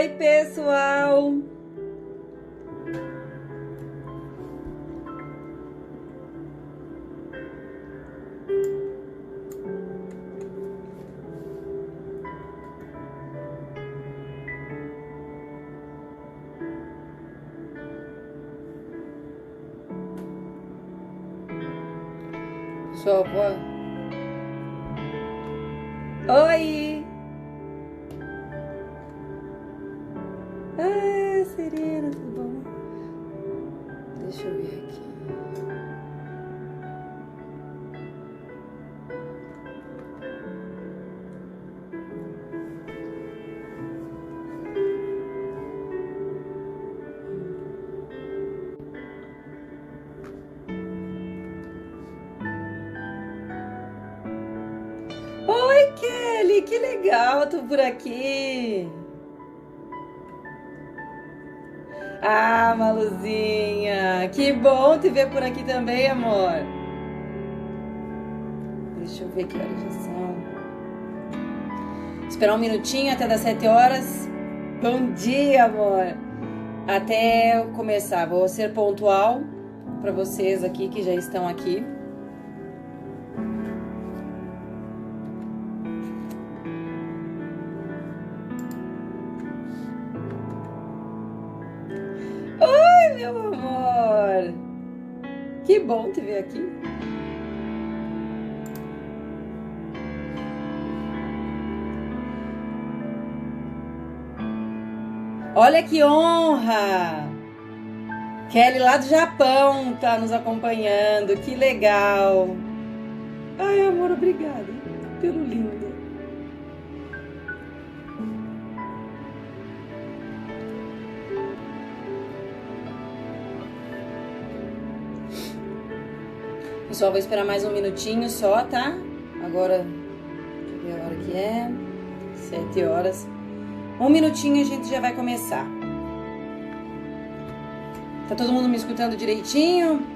Oi, pessoal! Sua avó? Oi! Ah, Serena, tudo bom? Deixa eu ver aqui. Oi, Kelly, que legal, tô por aqui. Ah, Maluzinha, que bom te ver por aqui também, amor. Deixa eu ver que horas já são. Esperar um minutinho até das 7 horas. Bom dia, amor. Até eu começar, vou ser pontual para vocês aqui que já estão aqui. Oi, meu amor. Que bom te ver aqui. Olha que honra! Kelly lá do Japão tá nos acompanhando, que legal! Ai, amor, obrigada pelo lindo. Pessoal, vou esperar mais um minutinho só, tá? Agora, deixa eu ver a hora que é. 7 horas. Um minutinho e a gente já vai começar. Tá todo mundo me escutando direitinho?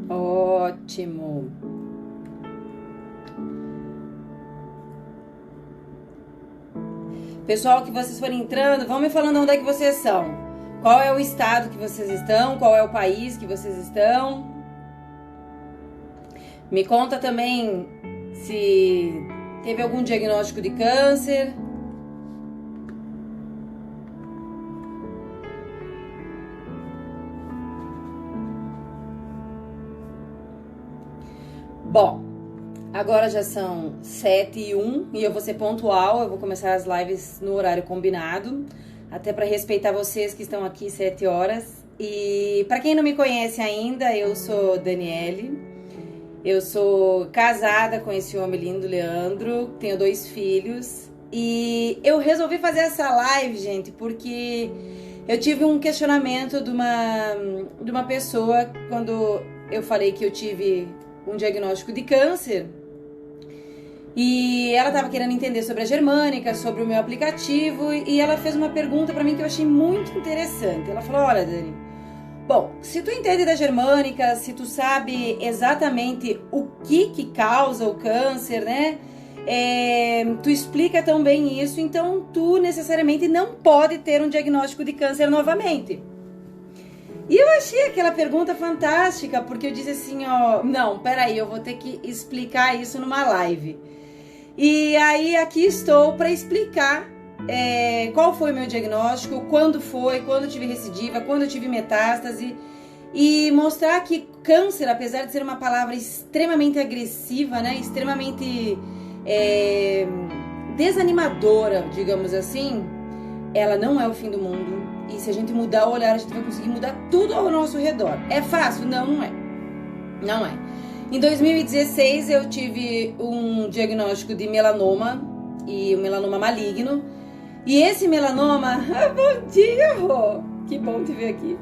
Ótimo. Pessoal, que vocês forem entrando, vão me falando onde é que vocês são. Qual é o estado que vocês estão? Qual é o país que vocês estão? Me conta também se teve algum diagnóstico de câncer. Bom, agora já são 7h01 e eu vou ser pontual, eu vou começar as lives no horário combinado, até para respeitar vocês que estão aqui 7 horas. E para quem não me conhece ainda, eu sou Daniele, eu sou casada com esse homem lindo, Leandro, tenho 2 filhos e eu resolvi fazer essa live, gente, porque eu tive um questionamento de uma pessoa quando eu falei que eu tive um diagnóstico de câncer e ela estava querendo entender sobre a Germânica, sobre o meu aplicativo, e ela fez uma pergunta para mim que eu achei muito interessante. Ela falou: olha, Dani, bom, se tu entende da Germânica, se tu sabe exatamente o que causa o câncer, né, tu explica tão bem isso, então tu necessariamente não pode ter um diagnóstico de câncer novamente. E eu achei aquela pergunta fantástica, porque eu disse assim, ó, não, peraí, eu vou ter que explicar isso numa live. E aí aqui estou para explicar qual foi o meu diagnóstico, quando foi, quando eu tive recidiva, quando eu tive metástase, e mostrar que câncer, apesar de ser uma palavra extremamente agressiva, né, extremamente desanimadora, digamos assim, ela não é o fim do mundo. E se a gente mudar o olhar, a gente vai conseguir mudar tudo ao nosso redor. É fácil? Não, não é. Não é. Em 2016, eu tive um diagnóstico de melanoma, e um melanoma maligno. E esse melanoma... Bom dia, Rô! Que bom te ver aqui.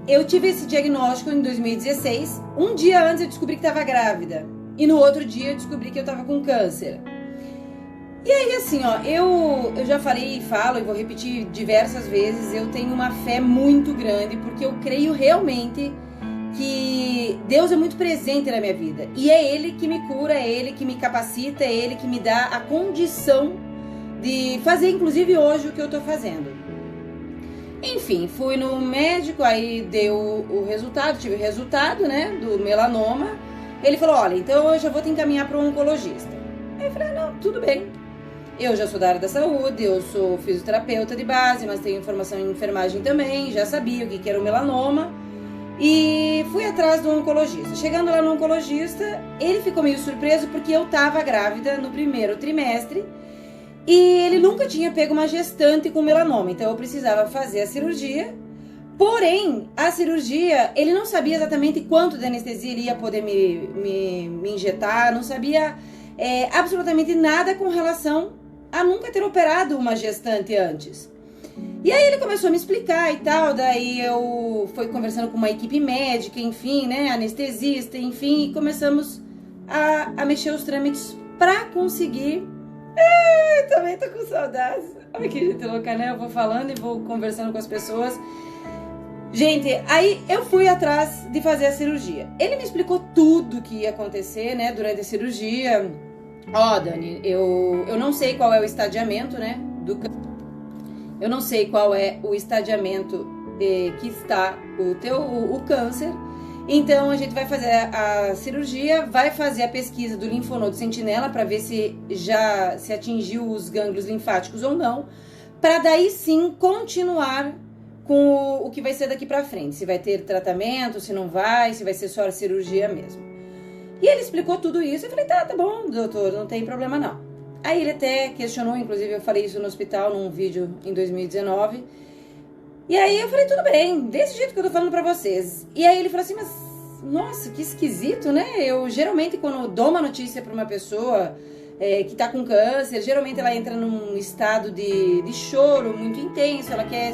eu tive esse diagnóstico em 2016. Um dia antes eu descobri que estava grávida. E no outro dia eu descobri que eu estava com câncer. E aí, assim, ó, eu já falei e falo, e vou repetir diversas vezes, eu tenho uma fé muito grande, porque eu creio realmente que Deus é muito presente na minha vida. E é Ele que me cura, é Ele que me capacita, é Ele que me dá a condição de fazer, inclusive hoje, o que eu tô fazendo. Enfim, fui no médico, aí deu o resultado, tive o resultado, né, do melanoma. Ele falou, olha, então eu já vou te encaminhar para um oncologista. Aí eu falei, não, tudo bem. Eu já sou da área da saúde, eu sou fisioterapeuta de base, mas tenho formação em enfermagem também, já sabia o que era o melanoma. E fui atrás do oncologista. Chegando lá no oncologista, ele ficou meio surpreso porque eu estava grávida no primeiro trimestre e ele nunca tinha pego uma gestante com melanoma, então eu precisava fazer a cirurgia. Porém, a cirurgia, ele não sabia exatamente quanto de anestesia ele ia poder me injetar, não sabia absolutamente nada com relação a nunca ter operado uma gestante antes. E aí ele começou a me explicar e tal, daí eu fui conversando com uma equipe médica, enfim, né, anestesista, enfim, e começamos a mexer os trâmites pra conseguir... também tô com saudades. Olha que jeito louca, né? Eu vou falando e vou conversando com as pessoas. Gente, aí eu fui atrás de fazer a cirurgia. Ele me explicou tudo que ia acontecer, né, durante a cirurgia. Ó, Dani, eu não sei qual é o estadiamento, né, do câncer. Eu não sei qual é o estadiamento que está o câncer. Então a gente vai fazer a cirurgia, vai fazer a pesquisa do linfonodo sentinela para ver se já se atingiu os gânglios linfáticos ou não, para daí sim continuar com o que vai ser daqui para frente, se vai ter tratamento, se não vai, se vai ser só a cirurgia mesmo. E ele explicou tudo isso, eu falei, tá bom, doutor, não tem problema não. Aí ele até questionou, inclusive eu falei isso no hospital num vídeo em 2019. E aí eu falei, tudo bem, desse jeito que eu tô falando pra vocês. E aí ele falou assim, mas nossa, que esquisito, né? Eu geralmente quando dou uma notícia pra uma pessoa que tá com câncer, geralmente ela entra num estado de choro muito intenso, ela quer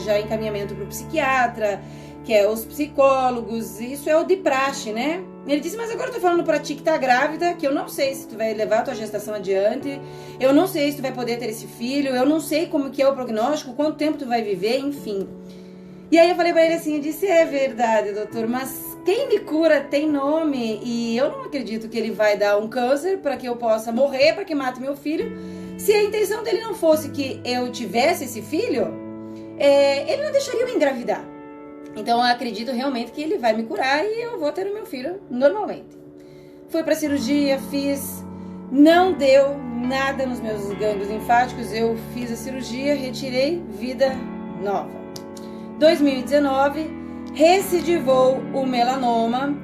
já encaminhamento pro psiquiatra, quer os psicólogos, isso é o de praxe, né? Ele disse, mas agora eu tô falando pra ti que tá grávida, que eu não sei se tu vai levar a tua gestação adiante, eu não sei se tu vai poder ter esse filho, eu não sei como que é o prognóstico, quanto tempo tu vai viver, enfim. E aí eu falei pra ele assim, eu disse, é verdade, doutor, mas quem me cura tem nome e eu não acredito que ele vai dar um câncer pra que eu possa morrer, pra que mate meu filho. Se a intenção dele não fosse que eu tivesse esse filho, ele não deixaria eu engravidar. Então eu acredito realmente que ele vai me curar e eu vou ter o meu filho normalmente. Fui pra cirurgia, fiz, não deu nada nos meus gânglios linfáticos, eu fiz a cirurgia, retirei, vida nova. 2019, recidivou o melanoma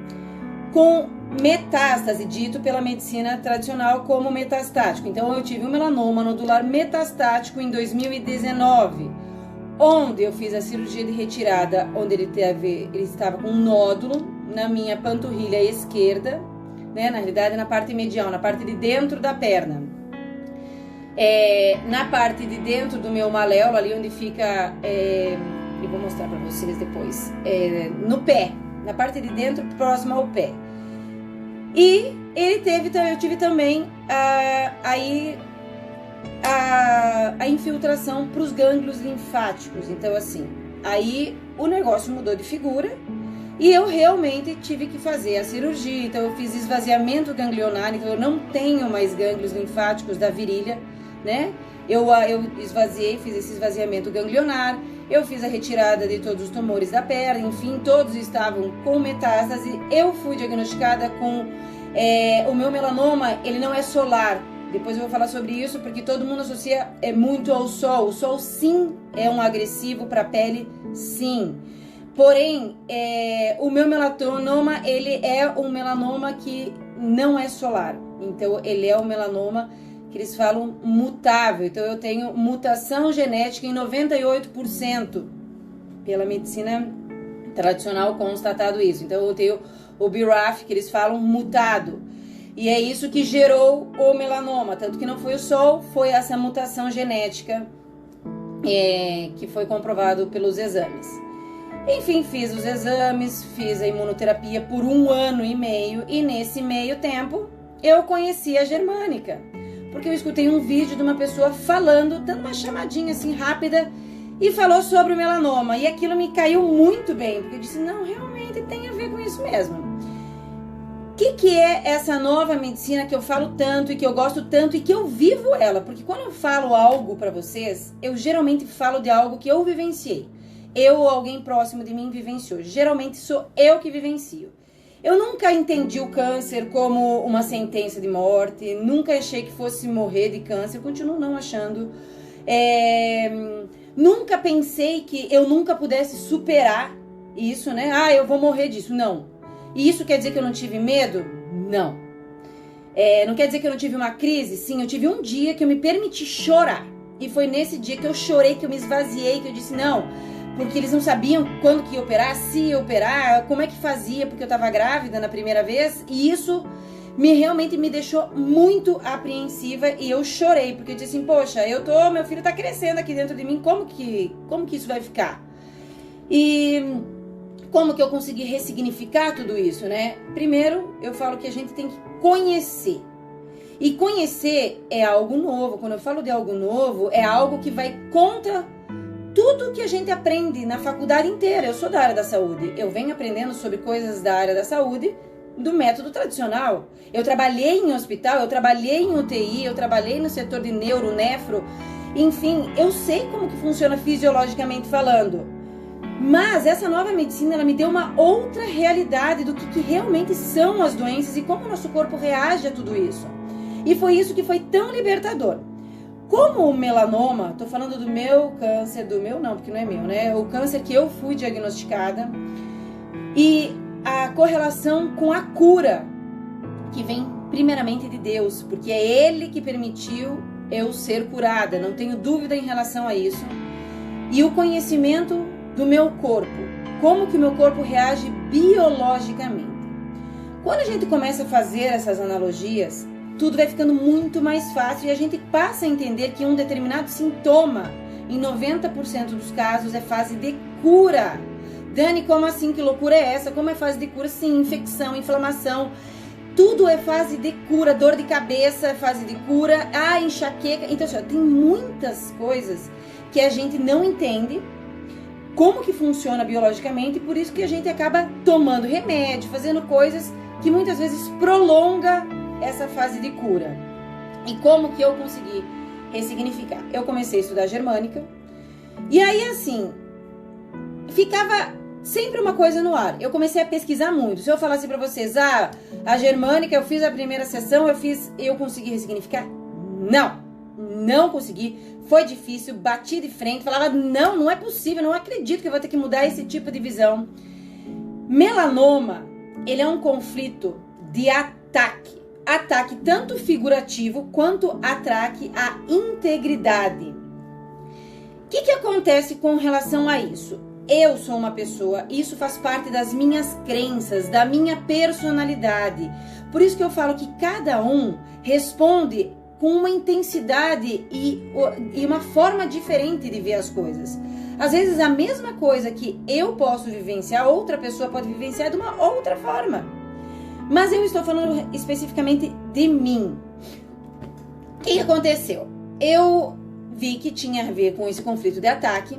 com metástase, dito pela medicina tradicional como metastático. Então eu tive um melanoma nodular metastático em 2019. Onde eu fiz a cirurgia de retirada, onde ele estava com um nódulo na minha panturrilha esquerda, né? Na realidade, na parte medial, na parte de dentro da perna. Na parte de dentro do meu maléolo, ali onde fica, eu vou mostrar para vocês depois, no pé, na parte de dentro, próximo ao pé. E eu tive também a infiltração para os gânglios linfáticos. Então assim, aí o negócio mudou de figura e eu realmente tive que fazer a cirurgia. Então eu fiz esvaziamento ganglionar, então eu não tenho mais gânglios linfáticos da virilha, né? Eu esvaziei, fiz esse esvaziamento ganglionar, eu fiz a retirada de todos os tumores da perna, enfim, todos estavam com metástase. Eu fui diagnosticada com o meu melanoma, ele não é solar. Depois eu vou falar sobre isso, porque todo mundo associa muito ao sol. O sol, sim, é um agressivo para a pele, sim. Porém, o meu melanoma, ele é um melanoma que não é solar. Então, ele é um melanoma que eles falam mutável. Então, eu tenho mutação genética em 98%. Pela medicina tradicional, constatado isso. Então, eu tenho o BRAF, que eles falam mutado. E é isso que gerou o melanoma, tanto que não foi o sol, foi essa mutação genética que foi comprovado pelos exames. Enfim, fiz os exames, fiz a imunoterapia por 1 ano e meio e nesse meio tempo eu conheci a Germânica. Porque eu escutei um vídeo de uma pessoa falando, dando uma chamadinha assim rápida e falou sobre o melanoma. E aquilo me caiu muito bem, porque eu disse, não, realmente tem a ver com isso mesmo. O que é essa nova medicina que eu falo tanto e que eu gosto tanto e que eu vivo ela? Porque quando eu falo algo pra vocês, eu geralmente falo de algo que eu vivenciei. Eu ou alguém próximo de mim vivenciou. Geralmente sou eu que vivencio. Eu nunca entendi o câncer como uma sentença de morte. Nunca achei que fosse morrer de câncer. Continuo não achando. Nunca pensei que eu nunca pudesse superar isso, né? Ah, eu vou morrer disso. Não. E isso quer dizer que eu não tive medo? Não. Não quer dizer que eu não tive uma crise? Sim, eu tive um dia que eu me permiti chorar. E foi nesse dia que eu chorei, que eu me esvaziei, que eu disse, não... Porque eles não sabiam quando que ia operar, se ia operar, como é que fazia, porque eu tava grávida na primeira vez. E isso realmente me deixou muito apreensiva e eu chorei. Porque eu disse assim, poxa, meu filho tá crescendo aqui dentro de mim, como que isso vai ficar? E como que eu consegui ressignificar tudo isso, né? Primeiro, eu falo que a gente tem que conhecer. E conhecer é algo novo. Quando eu falo de algo novo, é algo que vai contra tudo que a gente aprende na faculdade inteira. Eu sou da área da saúde. Eu venho aprendendo sobre coisas da área da saúde do método tradicional. Eu trabalhei em hospital, eu trabalhei em UTI, eu trabalhei no setor de neuro, nefro. Enfim, eu sei como que funciona fisiologicamente falando. Mas essa nova medicina, ela me deu uma outra realidade do que realmente são as doenças e como o nosso corpo reage a tudo isso. E foi isso que foi tão libertador. Como o melanoma, tô falando do meu câncer, do meu não, porque não é meu, né? O câncer que eu fui diagnosticada e a correlação com a cura, que vem primeiramente de Deus, porque é Ele que permitiu eu ser curada, não tenho dúvida em relação a isso. E o conhecimento do meu corpo, como que o meu corpo reage biologicamente. Quando a gente começa a fazer essas analogias, tudo vai ficando muito mais fácil e a gente passa a entender que um determinado sintoma, em 90% dos casos, é fase de cura. Dani, como assim? Que loucura é essa? Como é fase de cura? Sim, infecção, inflamação, tudo é fase de cura. Dor de cabeça é fase de cura, enxaqueca. Então, assim, tem muitas coisas que a gente não entende como que funciona biologicamente, por isso que a gente acaba tomando remédio, fazendo coisas que muitas vezes prolonga essa fase de cura. E como que eu consegui ressignificar? Eu comecei a estudar germânica e aí assim, ficava sempre uma coisa no ar. Eu comecei a pesquisar muito. Se eu falasse pra vocês, a germânica, eu fiz a primeira sessão, eu consegui ressignificar? Não consegui. Foi difícil, bati de frente, falava, não é possível, não acredito que eu vou ter que mudar esse tipo de visão. Melanoma, ele é um conflito de ataque tanto figurativo quanto ataque à integridade. O que acontece com relação a isso? Eu sou uma pessoa, isso faz parte das minhas crenças, da minha personalidade. Por isso que eu falo que cada um responde com uma intensidade e uma forma diferente de ver as coisas. Às vezes a mesma coisa que eu posso vivenciar, outra pessoa pode vivenciar de uma outra forma. Mas eu estou falando especificamente de mim. O que aconteceu? Eu vi que tinha a ver com esse conflito de ataque.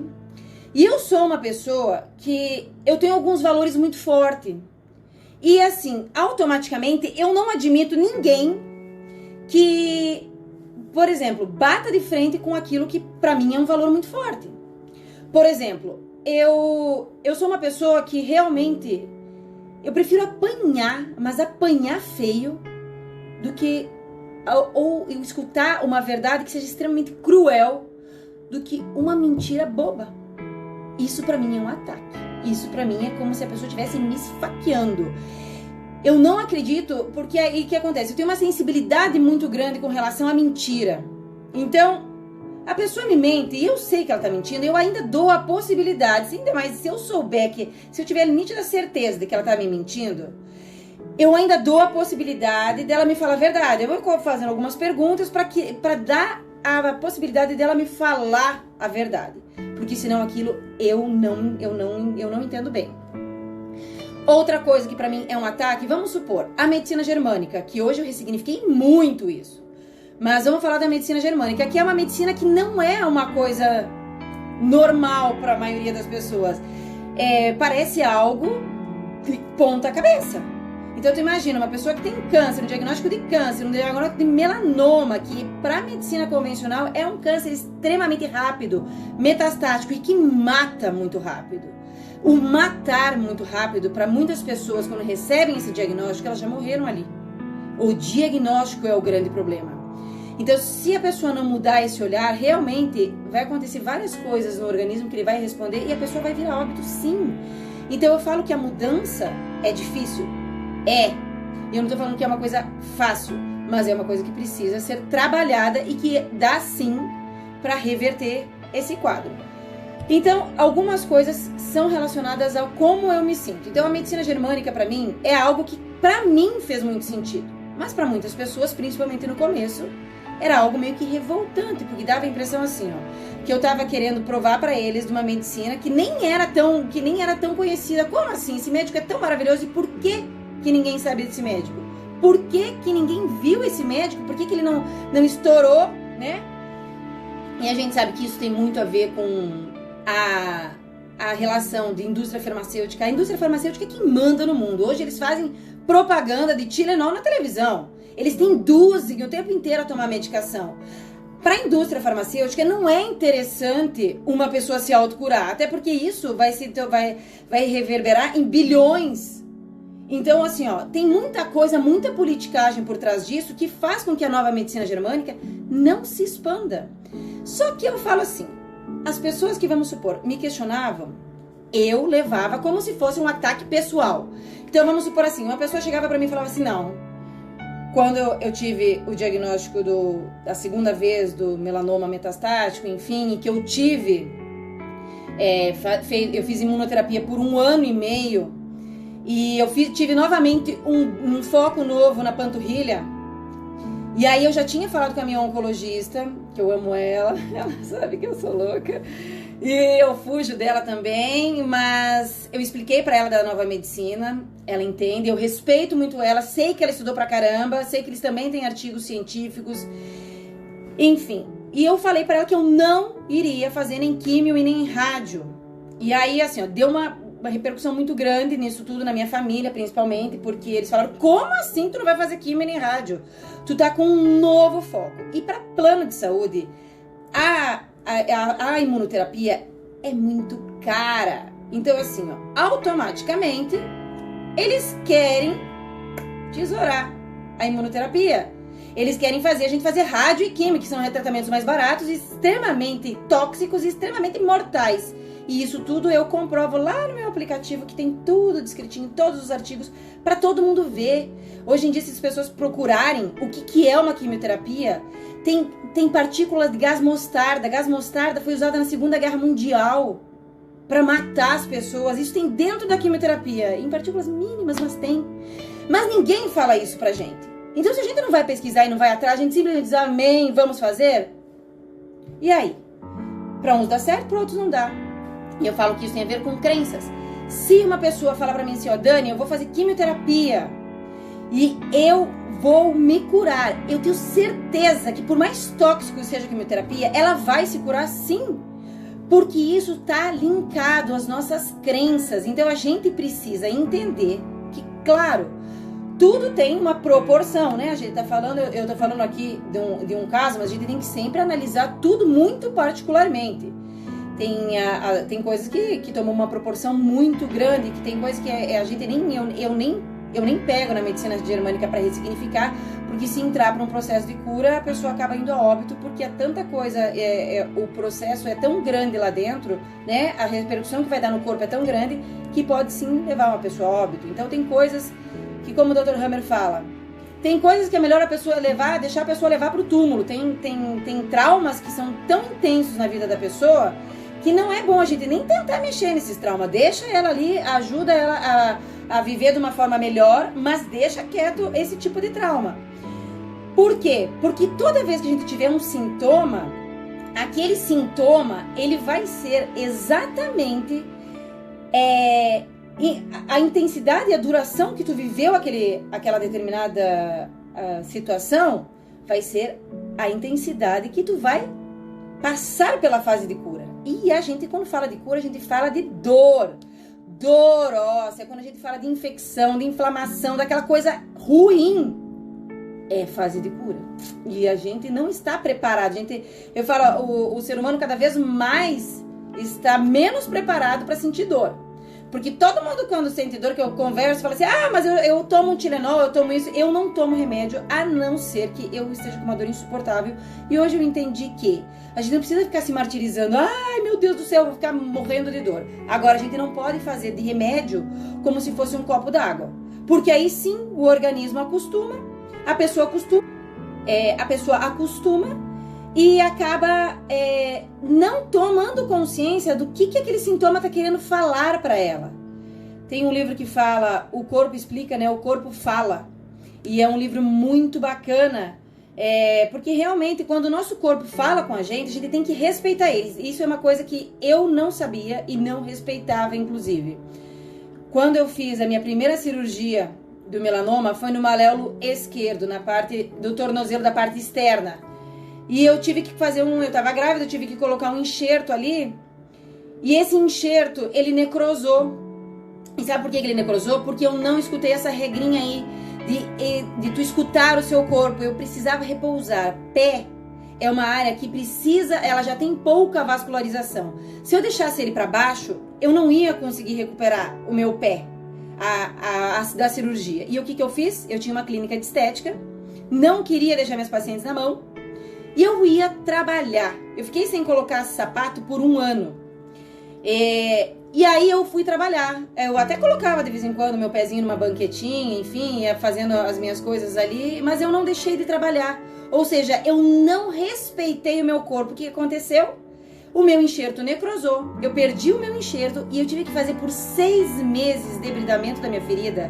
E eu sou uma pessoa que eu tenho alguns valores muito fortes. E assim, automaticamente, eu não admito ninguém que, por exemplo, bata de frente com aquilo que pra mim é um valor muito forte. Por exemplo, eu sou uma pessoa que realmente... Eu prefiro apanhar, mas apanhar feio, do que ou escutar uma verdade que seja extremamente cruel, do que uma mentira boba. Isso pra mim é um ataque. Isso pra mim é como se a pessoa estivesse me esfaqueando. Eu não acredito, porque aí o que acontece? Eu tenho uma sensibilidade muito grande com relação à mentira. Então, a pessoa me mente e eu sei que ela tá mentindo, eu ainda dou a possibilidade, ainda mais se eu souber se eu tiver a nítida certeza de que ela tá me mentindo, eu ainda dou a possibilidade dela me falar a verdade. Eu vou fazendo algumas perguntas para dar a possibilidade dela me falar a verdade. porque senão aquilo eu não entendo bem. Outra coisa que pra mim é um ataque, vamos supor, a medicina germânica, que hoje eu ressignifiquei muito isso. Mas vamos falar da medicina germânica, que é uma medicina que não é uma coisa normal para a maioria das pessoas. Parece algo de ponta cabeça. Então tu imagina uma pessoa que tem câncer, um diagnóstico de câncer, um diagnóstico de melanoma, que para a medicina convencional é um câncer extremamente rápido, metastático e que mata muito rápido. O matar muito rápido, para muitas pessoas, quando recebem esse diagnóstico, elas já morreram ali. O diagnóstico é o grande problema. Então, se a pessoa não mudar esse olhar, realmente vai acontecer várias coisas no organismo que ele vai responder e a pessoa vai virar óbito, sim. Então, eu falo que a mudança é difícil. Eu não tô falando que é uma coisa fácil, mas é uma coisa que precisa ser trabalhada e que dá, sim, para reverter esse quadro. Então, algumas coisas são relacionadas ao como eu me sinto. Então, a medicina germânica, para mim, é algo que, para mim, fez muito sentido. Mas para muitas pessoas, principalmente no começo, era algo meio que revoltante, porque dava a impressão assim, ó, que eu tava querendo provar para eles de uma medicina que nem era tão conhecida. Como assim? Esse médico é tão maravilhoso e por que ninguém sabe desse médico? Por que ninguém viu esse médico? Por que ele não estourou, né? E a gente sabe que isso tem muito a ver com a relação de indústria farmacêutica. A indústria farmacêutica é quem manda no mundo. Hoje eles fazem propaganda de Tylenol na televisão. Eles te induzem o tempo inteiro a tomar medicação. Para a indústria farmacêutica não é interessante uma pessoa se autocurar, até porque isso vai reverberar em bilhões. Então, assim, ó, tem muita coisa, muita politicagem por trás disso que faz com que a nova medicina germânica não se expanda. Só que eu falo assim, as pessoas que, vamos supor, me questionavam, eu levava como se fosse um ataque pessoal. Então, vamos supor assim, uma pessoa chegava para mim e falava assim, não, quando eu tive o diagnóstico da segunda vez do melanoma metastático, enfim, e que eu tive, eu fiz imunoterapia por 1 ano e meio, e eu tive novamente um foco novo na panturrilha, e aí eu já tinha falado com a minha oncologista, que eu amo ela sabe que eu sou louca, e eu fujo dela também, mas eu expliquei pra ela da nova medicina, ela entende, eu respeito muito ela, sei que ela estudou pra caramba, sei que eles também têm artigos científicos, enfim. E eu falei pra ela que eu não iria fazer nem químio e nem rádio. E aí, assim, ó, deu uma repercussão muito grande nisso tudo, na minha família, principalmente, porque eles falaram, como assim tu não vai fazer químio nem rádio? Tu tá com um novo foco. E pra plano de saúde, a imunoterapia é muito cara. Então, assim, ó, automaticamente, eles querem tesourar a imunoterapia. Eles querem fazer a gente fazer rádio e química, que são tratamentos mais baratos, extremamente tóxicos e extremamente mortais. E isso tudo eu comprovo lá no meu aplicativo, que tem tudo descritinho, todos os artigos, para todo mundo ver. Hoje em dia, se as pessoas procurarem o que é uma quimioterapia, tem partículas de gás mostarda. Gás mostarda foi usada na Segunda Guerra Mundial para matar as pessoas. Isso tem dentro da quimioterapia, em partículas mínimas, mas tem. Mas ninguém fala isso pra gente. Então, se a gente não vai pesquisar e não vai atrás, a gente simplesmente diz, amém, vamos fazer? E aí? Para uns dá certo, para outros não dá. E eu falo que isso tem a ver com crenças. Se uma pessoa fala pra mim assim, ó, Dani, eu vou fazer quimioterapia e eu vou me curar, eu tenho certeza que por mais tóxico que seja a quimioterapia, ela vai se curar sim. Porque isso tá linkado às nossas crenças. Então a gente precisa entender que, claro, tudo tem uma proporção, né? A gente tá falando, eu tô falando aqui de um caso, mas a gente tem que sempre analisar tudo muito particularmente. Tem coisas que tomam uma proporção muito grande, que tem coisas que a gente eu nem pego na medicina germânica para ressignificar, porque se entrar para um processo de cura, a pessoa acaba indo a óbito, porque é tanta coisa, o processo é tão grande lá dentro, né? A repercussão que vai dar no corpo é tão grande, que pode sim levar uma pessoa a óbito. Então tem coisas que, como o Dr. Hammer fala, tem coisas que é melhor a pessoa deixar a pessoa levar para o túmulo. Tem traumas que são tão intensos na vida da pessoa, que não é bom a gente nem tentar mexer nesses traumas. Deixa ela ali, ajuda ela a viver de uma forma melhor, mas deixa quieto esse tipo de trauma. Por quê? Porque toda vez que a gente tiver um sintoma, aquele sintoma, ele vai ser exatamente a intensidade e a duração que tu viveu aquela determinada situação, vai ser a intensidade que tu vai passar pela fase de cura. E a gente, quando fala de cura, a gente fala de dor óssea, quando a gente fala de infecção, de inflamação, daquela coisa ruim, é fase de cura. E a gente não está preparado. Eu falo, o ser humano cada vez mais está menos preparado para sentir dor. Porque todo mundo, quando sente dor, que eu converso, fala assim, mas eu tomo um Tilenol, eu tomo isso. Eu não tomo remédio, a não ser que eu esteja com uma dor insuportável. E hoje eu entendi que a gente não precisa ficar se martirizando. Ai, meu Deus do céu, eu vou ficar morrendo de dor. Agora, a gente não pode fazer de remédio como se fosse um copo d'água. Porque aí sim, o organismo acostuma, a pessoa acostuma e acaba não tomando consciência do que aquele sintoma está querendo falar para ela. Tem um livro que fala, O Corpo Explica, né? O Corpo Fala. E é um livro muito bacana, porque realmente quando o nosso corpo fala com a gente tem que respeitar eles. Isso é uma coisa que eu não sabia e não respeitava, inclusive. Quando eu fiz a minha primeira cirurgia do melanoma, foi no maléolo esquerdo, na parte do tornozelo, da parte externa. E eu tive que fazer eu tava grávida, eu tive que colocar um enxerto ali. E esse enxerto, ele necrosou. E sabe por que ele necrosou? Porque eu não escutei essa regrinha aí de tu escutar o seu corpo. Eu precisava repousar. Pé é uma área que ela já tem pouca vascularização. Se eu deixasse ele para baixo, eu não ia conseguir recuperar o meu pé da cirurgia. E o que eu fiz? Eu tinha uma clínica de estética, não queria deixar minhas pacientes na mão. E eu ia trabalhar. Eu fiquei sem colocar sapato por 1 ano. E aí eu fui trabalhar. Eu até colocava de vez em quando meu pezinho numa banquetinha, enfim, ia fazendo as minhas coisas ali, mas eu não deixei de trabalhar. Ou seja, eu não respeitei o meu corpo. O que aconteceu? O meu enxerto necrosou, eu perdi o meu enxerto e eu tive que fazer por 6 meses debridamento da minha ferida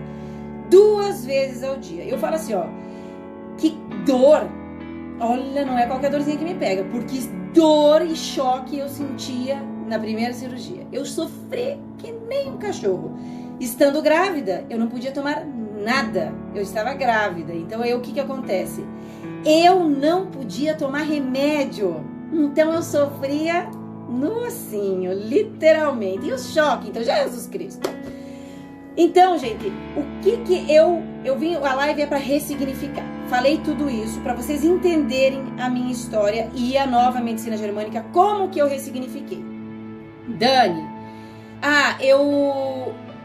2 vezes ao dia. Eu falo assim, que dor! Olha, não é qualquer dorzinha que me pega, porque dor e choque eu sentia na primeira cirurgia. Eu sofri que nem um cachorro. Estando grávida, eu não podia tomar nada. Eu estava grávida. Então, o que acontece? Eu não podia tomar remédio. Então, eu sofria no ossinho, literalmente. E o choque, então, Jesus Cristo. Então, gente, o que eu vim, a live é para ressignificar. Falei tudo isso para vocês entenderem a minha história e a nova medicina germânica, como que eu ressignifiquei. Dani,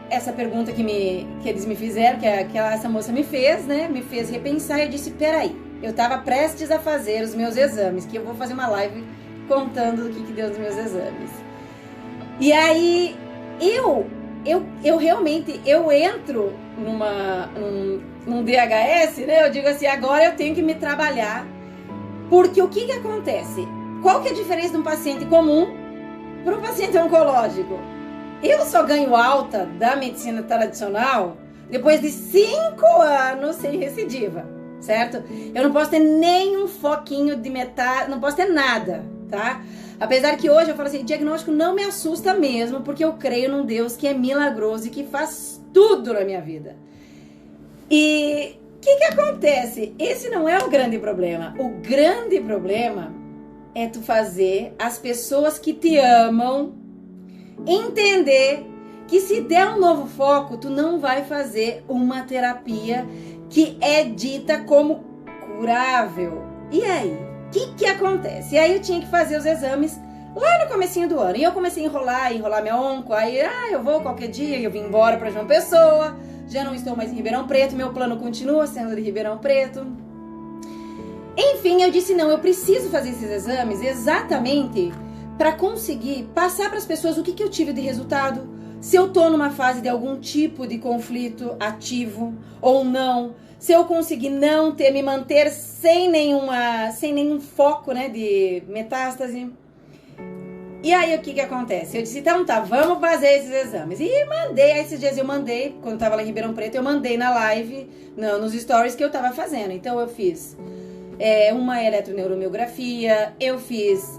essa pergunta que eles me fizeram, que essa moça me fez, né? Me fez repensar e eu disse, peraí, eu tava prestes a fazer os meus exames, que eu vou fazer uma live contando o que deu nos meus exames. E aí, eu realmente, eu entro num DHS, né? Eu digo assim, agora eu tenho que me trabalhar, porque o que acontece? Qual que é a diferença de um paciente comum para um paciente oncológico? Eu só ganho alta da medicina tradicional depois de 5 anos sem recidiva, certo? Eu não posso ter nenhum foquinho de metade, não posso ter nada, tá? Apesar que hoje eu falo assim, diagnóstico não me assusta mesmo, porque eu creio num Deus que é milagroso e que faz tudo na minha vida. E o que acontece? Esse não é o grande problema. O grande problema é tu fazer as pessoas que te amam entender que se der um novo foco, tu não vai fazer uma terapia que é dita como curável. E aí? O que acontece? E aí eu tinha que fazer os exames lá no comecinho do ano. E eu comecei a enrolar minha onco. Aí, eu vou qualquer dia. Eu vim embora para João Pessoa. Já não estou mais em Ribeirão Preto. Meu plano continua sendo de Ribeirão Preto. Enfim, eu disse, não, eu preciso fazer esses exames exatamente para conseguir passar para as pessoas o que eu tive de resultado. Se eu tô numa fase de algum tipo de conflito ativo ou não. Se eu conseguir me manter sem nenhum foco, né, de metástase. E aí, o que acontece? Eu disse, então tá, vamos fazer esses exames. E mandei, aí esses dias quando eu tava lá em Ribeirão Preto, eu mandei na live, nos stories que eu tava fazendo. Então, eu fiz uma eletroneuromiografia, eu fiz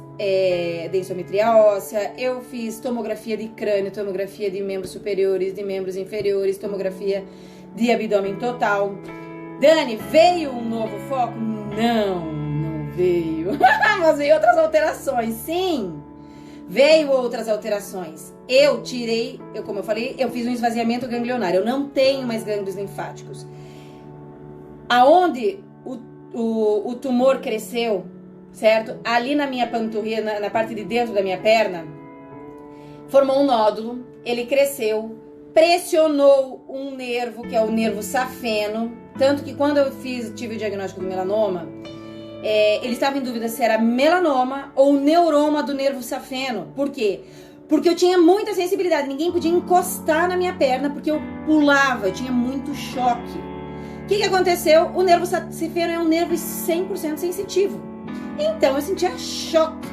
densometria óssea, eu fiz tomografia de crânio, tomografia de membros superiores, de membros inferiores, tomografia de abdômen total. Dani, veio um novo foco? Não veio. Mas veio outras alterações, sim. Veio outras alterações. Como eu falei, eu fiz um esvaziamento ganglionário. Eu não tenho mais gânglios linfáticos. Aonde o tumor cresceu, certo? Ali na minha panturrilha, na parte de dentro da minha perna, formou um nódulo. Ele cresceu, pressionou um nervo, que é o nervo safeno. Tanto que quando eu tive o diagnóstico do melanoma, ele estava em dúvida se era melanoma ou neuroma do nervo safeno. Por quê? Porque eu tinha muita sensibilidade, ninguém podia encostar na minha perna porque eu pulava, eu tinha muito choque. O que aconteceu? O nervo safeno é um nervo 100% sensitivo. Então eu sentia choque.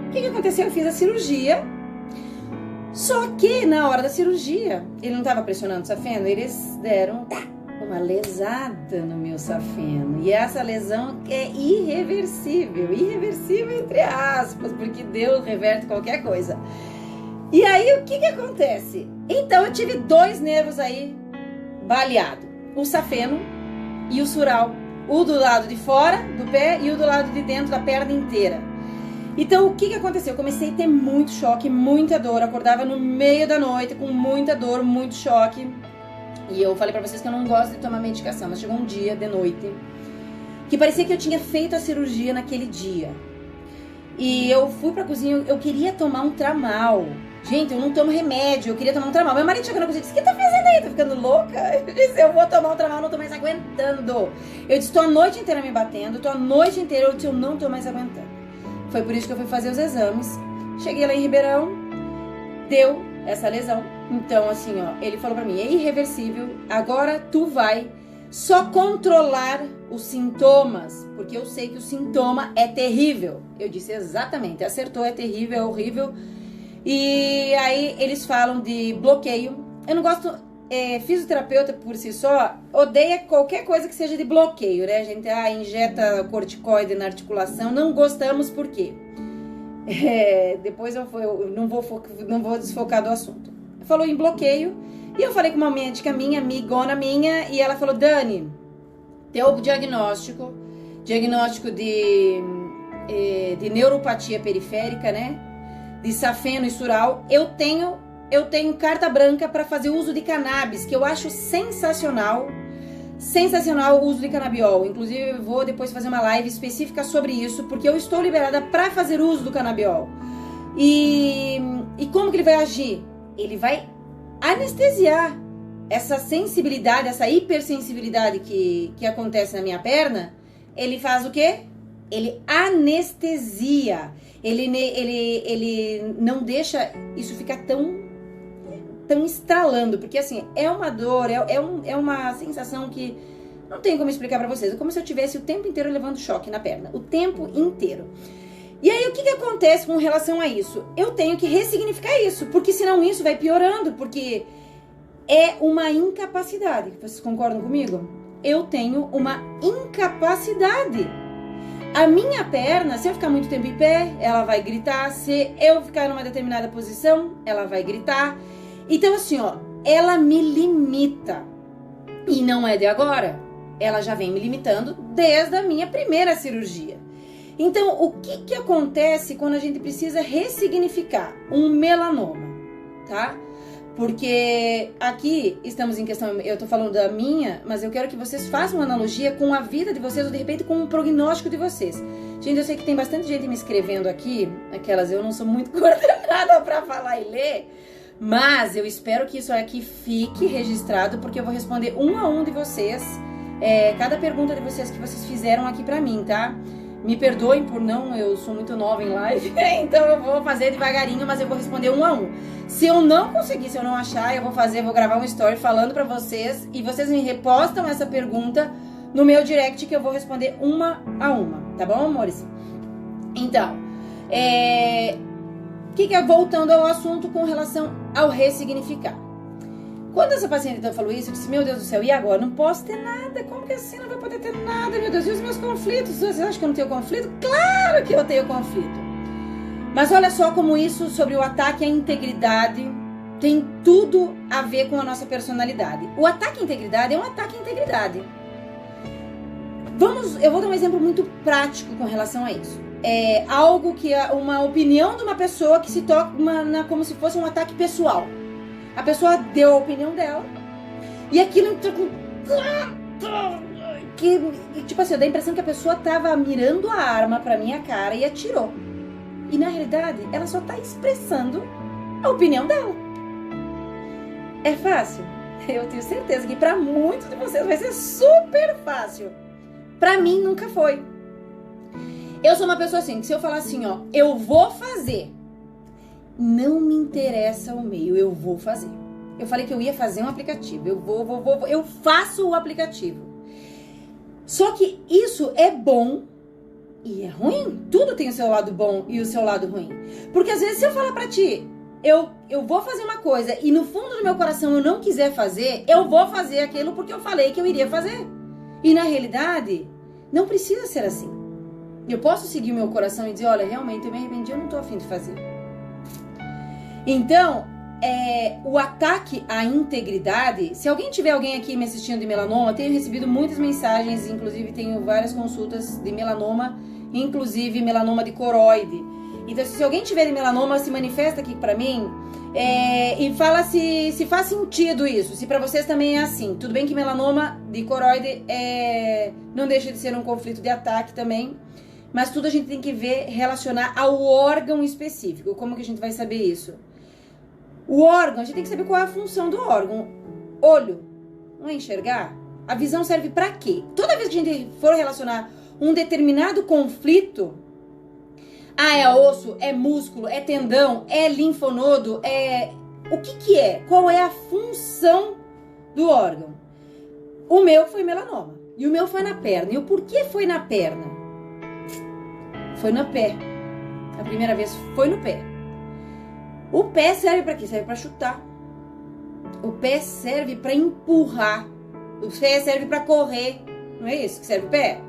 O que aconteceu? Eu fiz a cirurgia, só que na hora da cirurgia, ele não estava pressionando o safeno, eles deram uma lesada no meu safeno. E essa lesão é irreversível. Irreversível entre aspas, porque Deus reverte qualquer coisa. E aí, o que acontece? Então, eu tive 2 nervos aí baleados. O safeno e o sural. O do lado de fora do pé e o do lado de dentro da perna inteira. Então, o que aconteceu? Eu comecei a ter muito choque, muita dor. Acordava no meio da noite com muita dor, muito choque. E eu falei pra vocês que eu não gosto de tomar medicação, mas chegou um dia de noite que parecia que eu tinha feito a cirurgia naquele dia. E eu fui pra cozinha, eu queria tomar um Tramal. Gente, eu não tomo remédio, eu queria tomar um Tramal. Meu marido chegou na cozinha e disse: "O que tá fazendo aí? Tá ficando louca?" Eu disse: "Eu vou tomar um Tramal, não tô mais aguentando." Eu disse: "Tô a noite inteira me batendo, tô a noite inteira." Eu disse: "Eu não tô mais aguentando." Foi por isso que eu fui fazer os exames. Cheguei lá em Ribeirão, deu essa lesão. Então, assim, ó, ele falou pra mim: "É irreversível, agora tu vai só controlar os sintomas, porque eu sei que o sintoma é terrível." Eu disse: "Exatamente, acertou, é terrível, é horrível." E aí eles falam de bloqueio. Eu não gosto, fisioterapeuta por si só odeia qualquer coisa que seja de bloqueio, né? A gente injeta corticoide na articulação, não gostamos por quê? Depois eu não vou desfocar do assunto. Falou em bloqueio, e eu falei com uma médica minha, amigona minha, e ela falou: "Dani, teu diagnóstico de neuropatia periférica, né? De safeno e sural, eu tenho carta branca para fazer uso de cannabis, que eu acho sensacional o uso de canabiol. Inclusive, eu vou depois fazer uma live específica sobre isso, porque eu estou liberada para fazer uso do canabiol. E como que ele vai agir? Ele vai anestesiar essa sensibilidade, essa hipersensibilidade que acontece na minha perna. Ele faz o quê? Ele anestesia. Ele não deixa isso ficar tão estralando, porque assim, é uma dor, é uma sensação que não tem como explicar pra vocês. É como se eu tivesse o tempo inteiro levando choque na perna, o tempo inteiro. E aí, o que acontece com relação a isso? Eu tenho que ressignificar isso, porque senão isso vai piorando, porque é uma incapacidade. Vocês concordam comigo? Eu tenho uma incapacidade. A minha perna, se eu ficar muito tempo em pé, ela vai gritar. Se eu ficar numa determinada posição, ela vai gritar. Então, assim, ó, ela me limita. E não é de agora. Ela já vem me limitando desde a minha primeira cirurgia. Então, o que acontece quando a gente precisa ressignificar um melanoma, tá? Porque aqui estamos em questão, eu tô falando da minha, mas eu quero que vocês façam uma analogia com a vida de vocês, ou de repente com o prognóstico de vocês. Gente, eu sei que tem bastante gente me escrevendo aqui, eu não sou muito coordenada pra falar e ler, mas eu espero que isso aqui fique registrado, porque eu vou responder um a um de vocês, cada pergunta de vocês que vocês fizeram aqui pra mim, tá? Me perdoem por eu sou muito nova em live, então eu vou fazer devagarinho, mas eu vou responder um a um. Se eu não conseguir, se eu não achar, eu vou gravar um story falando pra vocês, e vocês me repostam essa pergunta no meu direct, que eu vou responder uma a uma, tá bom, amores? Então, voltando ao assunto com relação ao ressignificar. Quando essa paciente então falou isso, eu disse: "Meu Deus do céu, e agora? Não posso ter nada. Como que assim não vai poder ter nada? Meu Deus, e os meus conflitos? Vocês acham que eu não tenho conflito? Claro que eu tenho conflito." Mas olha só como isso sobre o ataque à integridade tem tudo a ver com a nossa personalidade. O ataque à integridade é um ataque à integridade. Eu vou dar um exemplo muito prático com relação a isso. É algo que é uma opinião de uma pessoa que se torna como se fosse um ataque pessoal. A pessoa deu a opinião dela e aquilo entrou com... tipo assim, eu dei a impressão que a pessoa tava mirando a arma pra minha cara e atirou. E na realidade, ela só tá expressando a opinião dela. É fácil? Eu tenho certeza que pra muitos de vocês vai ser super fácil. Pra mim nunca foi. Eu sou uma pessoa assim, que se eu falar assim, ó, eu vou fazer, não me interessa o meio, eu vou fazer. Eu falei que eu ia fazer um aplicativo, eu faço o aplicativo. Só que isso é bom e é ruim. Tudo tem o seu lado bom e o seu lado ruim. Porque às vezes se eu falar pra ti, eu vou fazer uma coisa e no fundo do meu coração eu não quiser fazer, eu vou fazer aquilo porque eu falei que eu iria fazer. E na realidade, não precisa ser assim. Eu posso seguir o meu coração e dizer, olha, realmente eu me arrependi, eu não tô a fim de fazer. Então, o ataque à integridade, se alguém aqui me assistindo de melanoma, tenho recebido muitas mensagens, inclusive tenho várias consultas de melanoma, inclusive melanoma de coroide. Então, se alguém tiver de melanoma, se manifesta aqui pra mim e fala se faz sentido isso, se pra vocês também é assim. Tudo bem que melanoma de coroide não deixa de ser um conflito de ataque também, mas tudo a gente tem que ver, relacionar ao órgão específico. Como que a gente vai saber isso? O órgão, a gente tem que saber qual é a função do órgão. Olho, não é enxergar? A visão serve pra quê? Toda vez que a gente for relacionar um determinado conflito, é osso, é músculo, é tendão, é linfonodo, o que é? Qual é a função do órgão? O meu foi melanoma. E o meu foi na perna. E o porquê foi na perna? Foi no pé. A primeira vez foi no pé. O pé serve pra quê? Serve pra chutar. O pé serve pra empurrar. O pé serve pra correr. Não é isso que serve o pé?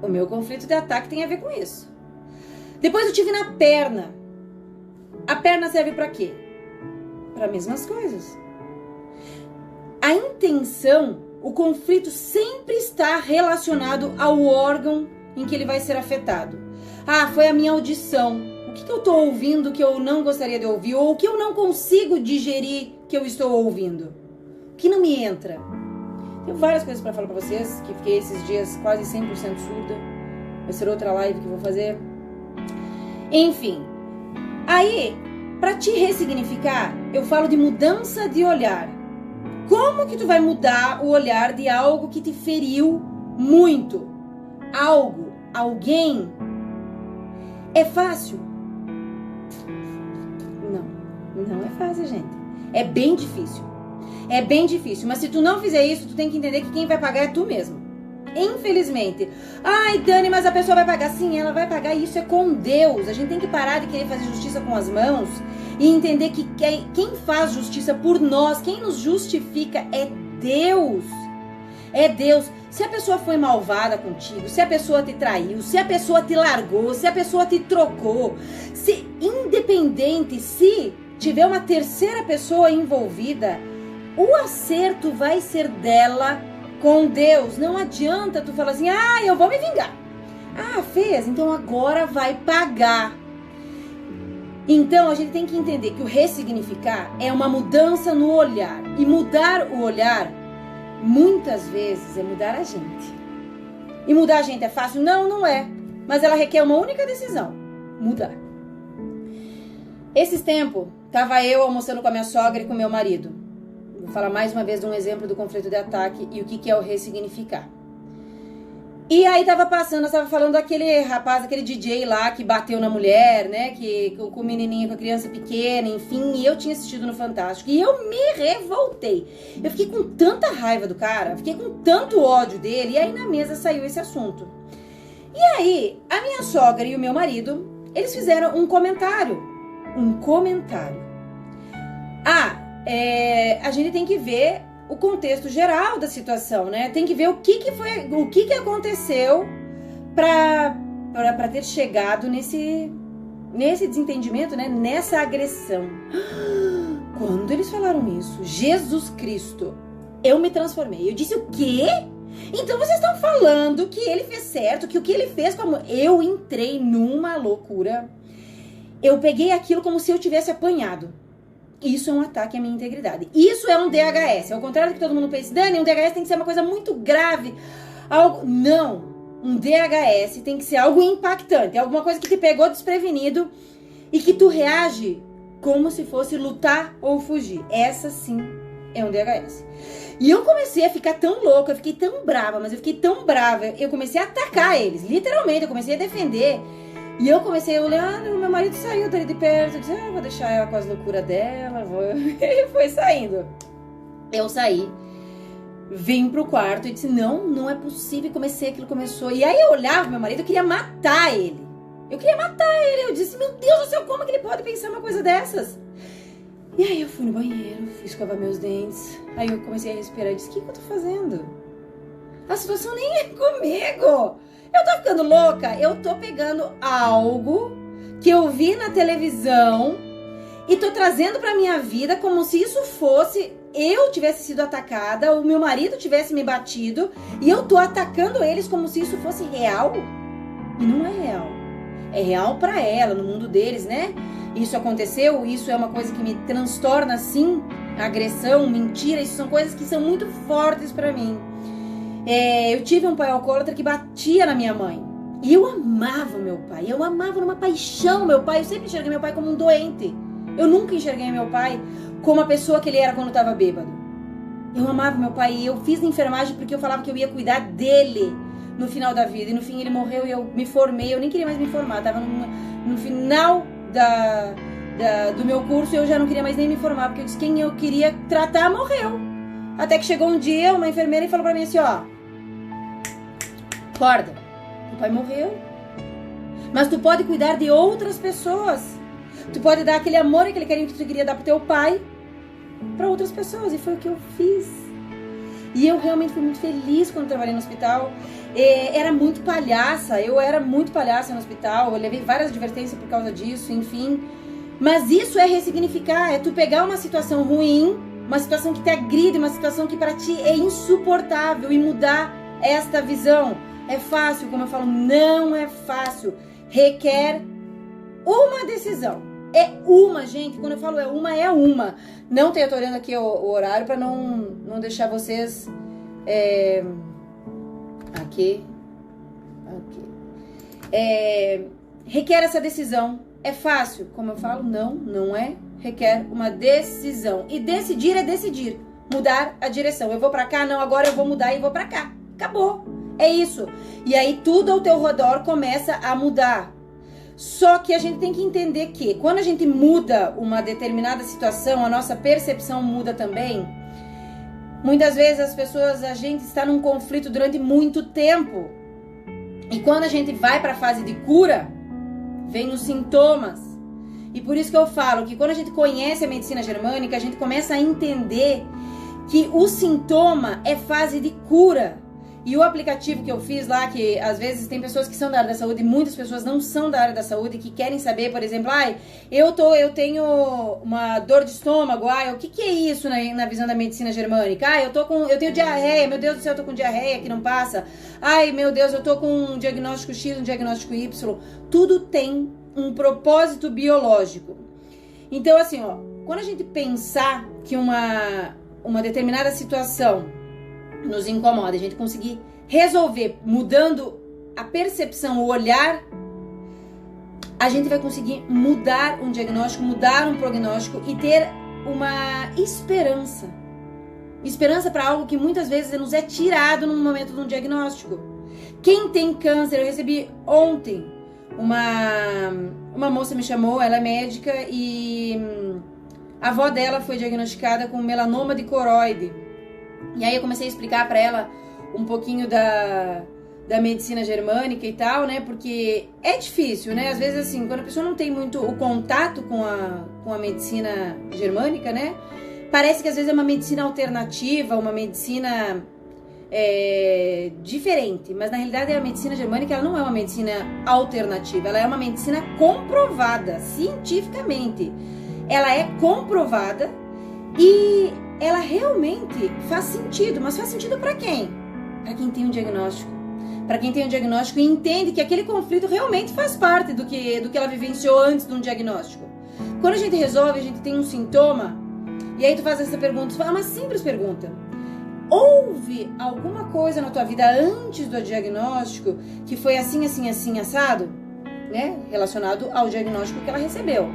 O meu conflito de ataque tem a ver com isso. Depois eu tive na perna. A perna serve pra quê? Para as mesmas coisas. A intenção, o conflito sempre está relacionado ao órgão em que ele vai ser afetado. Foi a minha audição. O que eu estou ouvindo que eu não gostaria de ouvir? Ou o que eu não consigo digerir que eu estou ouvindo? O que não me entra? Tenho várias coisas para falar para vocês, que fiquei esses dias quase 100% surda. Vai ser outra live que eu vou fazer. Enfim, aí, para te ressignificar, eu falo de mudança de olhar. Como que tu vai mudar o olhar de algo que te feriu muito? Algo, alguém. É fácil? Não é fácil, gente. É bem difícil. É bem difícil, mas se tu não fizer isso, tu tem que entender que quem vai pagar é tu mesmo. Infelizmente. Dani, mas a pessoa vai pagar. Sim, ela vai pagar e isso é com Deus. A gente tem que parar de querer fazer justiça com as mãos e entender que quem faz justiça por nós, quem nos justifica é Deus. É Deus. Se a pessoa foi malvada contigo, se a pessoa te traiu, se a pessoa te largou, se a pessoa te trocou, independente se tiver uma terceira pessoa envolvida, o acerto vai ser dela com Deus. Não adianta tu falar assim, eu vou me vingar. Fez, então agora vai pagar. Então a gente tem que entender que o ressignificar é uma mudança no olhar. E mudar o olhar, muitas vezes, é mudar a gente. E mudar a gente é fácil? Não, não é. Mas ela requer uma única decisão: mudar. Esses tempos, tava eu almoçando com a minha sogra e com o meu marido. Vou falar mais uma vez de um exemplo do conflito de ataque e o que é o ressignificar. E aí tava falando daquele rapaz, aquele DJ lá que bateu na mulher, né? Com o menininho, com a criança pequena, enfim. E eu tinha assistido no Fantástico. E eu me revoltei. Eu fiquei com tanta raiva do cara, fiquei com tanto ódio dele. E aí na mesa saiu esse assunto. E aí, a minha sogra e o meu marido, eles fizeram um comentário. A gente tem que ver o contexto geral da situação, né? Tem que ver o que aconteceu pra ter chegado nesse desentendimento, né? Nessa agressão. Quando eles falaram isso, Jesus Cristo, eu me transformei. Eu disse, o quê? Então vocês estão falando que ele fez certo, que o que ele fez com a mãe... Eu entrei numa loucura. Eu peguei aquilo como se eu tivesse apanhado. Isso é um ataque à minha integridade. Isso é um DHS. Ao contrário do que todo mundo pensa, Dani, um DHS tem que ser uma coisa muito grave. Algo... Não. Um DHS tem que ser algo impactante. Alguma coisa que te pegou desprevenido e que tu reage como se fosse lutar ou fugir. Essa sim é um DHS. E eu comecei a ficar tão louca, eu fiquei tão brava, mas eu fiquei tão brava. Eu comecei a atacar eles, literalmente. Eu comecei a defender. E eu comecei a olhar, meu marido saiu dali de perto, eu disse, vou deixar ela com as loucuras dela, Ele foi saindo. Eu saí, vim pro quarto e disse, não é possível, aquilo começou. E aí eu olhava meu marido, eu queria matar ele. Eu disse, meu Deus do céu, como que ele pode pensar uma coisa dessas? E aí eu fui no banheiro, fui escovar meus dentes, aí eu comecei a respirar e disse, o que eu tô fazendo? A situação nem é comigo. Eu tô ficando louca, eu tô pegando algo que eu vi na televisão e tô trazendo pra minha vida como se isso fosse eu tivesse sido atacada, o meu marido tivesse me batido e eu tô atacando eles como se isso fosse real. E não é real. É real pra ela, no mundo deles, né? Isso aconteceu, isso é uma coisa que me transtorna, sim. Agressão, mentira, isso são coisas que são muito fortes pra mim. Eu tive um pai alcoólatra que batia na minha mãe. E eu amava meu pai. Eu amava numa paixão meu pai. Eu sempre enxerguei meu pai como um doente. Eu nunca enxerguei meu pai como a pessoa que ele era quando estava bêbado. Eu amava meu pai. E eu fiz enfermagem porque eu falava que eu ia cuidar dele no final da vida. E no fim ele morreu e eu me formei. Eu nem queria mais me formar. Tava no final do meu curso e eu já não queria mais nem me formar. Porque eu disse quem eu queria tratar morreu. Até que chegou um dia uma enfermeira e falou pra mim assim, acorda, o pai morreu, mas tu pode cuidar de outras pessoas, tu pode dar aquele amor e aquele carinho que tu queria dar pro teu pai pra outras pessoas, e foi o que eu fiz. E eu realmente fui muito feliz quando trabalhei no hospital. Era muito palhaça, eu era muito palhaça no hospital, eu levei várias advertências por causa disso, enfim, mas isso é ressignificar, é tu pegar uma situação ruim, uma situação que te agride, uma situação que para ti é insuportável e mudar esta visão. É fácil, como eu falo, não é fácil. Requer uma decisão. É uma, gente. Quando eu falo é uma. Não tenho, eu tô olhando aqui o horário para não deixar vocês... Aqui. Requer essa decisão. É fácil, como eu falo, não é. Requer uma decisão. E decidir é decidir. Mudar a direção. Eu vou pra cá, não, agora eu vou mudar e vou pra cá. Acabou. É isso. E aí tudo ao teu redor começa a mudar. Só que a gente tem que entender que quando a gente muda uma determinada situação, a nossa percepção muda também. Muitas vezes a gente está num conflito durante muito tempo. E quando a gente vai pra fase de cura, vem os sintomas. E por isso que eu falo que quando a gente conhece a medicina germânica, a gente começa a entender que o sintoma é fase de cura. E o aplicativo que eu fiz lá, que às vezes tem pessoas que são da área da saúde e muitas pessoas não são da área da saúde, que querem saber, por exemplo, eu tenho uma dor de estômago, o que é isso na visão da medicina germânica? Eu tenho diarreia, meu Deus do céu, eu tô com diarreia que não passa. Meu Deus, eu tô com um diagnóstico X, um diagnóstico Y. Tudo tem um propósito biológico. Então, assim, quando a gente pensar que uma determinada situação nos incomoda, a gente conseguir resolver mudando a percepção, o olhar, a gente vai conseguir mudar um diagnóstico, mudar um prognóstico e ter uma esperança. Esperança para algo que muitas vezes nos é tirado no momento de um diagnóstico. Quem tem câncer, eu recebi ontem uma moça me chamou, ela é médica e a avó dela foi diagnosticada com melanoma de coroide. E aí eu comecei a explicar para ela um pouquinho da medicina germânica e tal, né? Porque é difícil, né? Às vezes, assim, quando a pessoa não tem muito o contato com a medicina germânica, né? Parece que às vezes é uma medicina alternativa, uma medicina diferente, mas na realidade a medicina germânica ela não é uma medicina alternativa, ela é uma medicina comprovada cientificamente. Ela é comprovada e ela realmente faz sentido, mas faz sentido para quem? Para quem tem um diagnóstico. Para quem tem um diagnóstico e entende que aquele conflito realmente faz parte do que ela vivenciou antes de um diagnóstico. Quando a gente resolve, a gente tem um sintoma, e aí tu faz essa pergunta, é uma simples pergunta. Houve alguma coisa na tua vida antes do diagnóstico que foi assim, assim, assim, assado? Né? Relacionado ao diagnóstico que ela recebeu.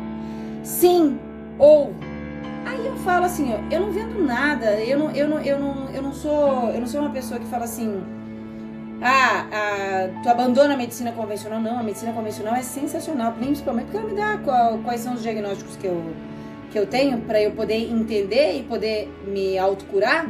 Sim, houve. Aí eu falo assim, ó, eu não vendo nada, eu não sou uma pessoa que fala assim, tu abandona a medicina convencional. Não, a medicina convencional é sensacional, principalmente porque ela me dá quais são os diagnósticos que eu tenho para eu poder entender e poder me autocurar.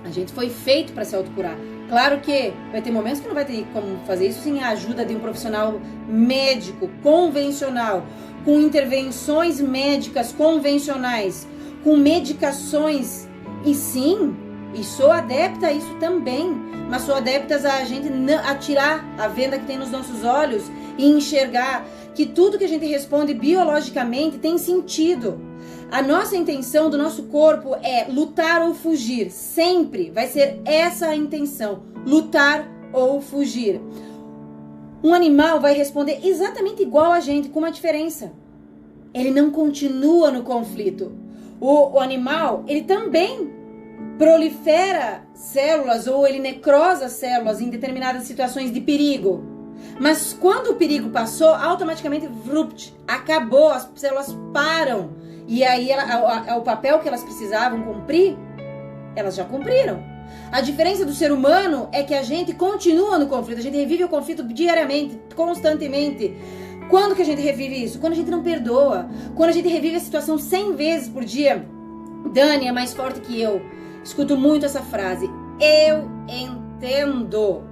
A gente foi feito para se autocurar. Claro que vai ter momentos que não vai ter como fazer isso sem a ajuda de um profissional médico convencional, com intervenções médicas convencionais, com medicações. E sim, e sou adepta a isso também, mas sou adepta a gente a tirar a venda que tem nos nossos olhos e enxergar que tudo que a gente responde biologicamente tem sentido. A nossa intenção do nosso corpo é lutar ou fugir. Sempre vai ser essa a intenção. Lutar ou fugir. Um animal vai responder exatamente igual a gente, com uma diferença. Ele não continua no conflito. O animal, ele também prolifera células ou ele necrosa células em determinadas situações de perigo. Mas quando o perigo passou, automaticamente, acabou, as células param. E aí o papel que elas precisavam cumprir, elas já cumpriram. A diferença do ser humano é que a gente continua no conflito, a gente revive o conflito diariamente, constantemente. Quando que a gente revive isso? Quando a gente não perdoa. Quando a gente revive a situação 100 vezes por dia. Dani é mais forte que eu. Escuto muito essa frase. Eu entendo.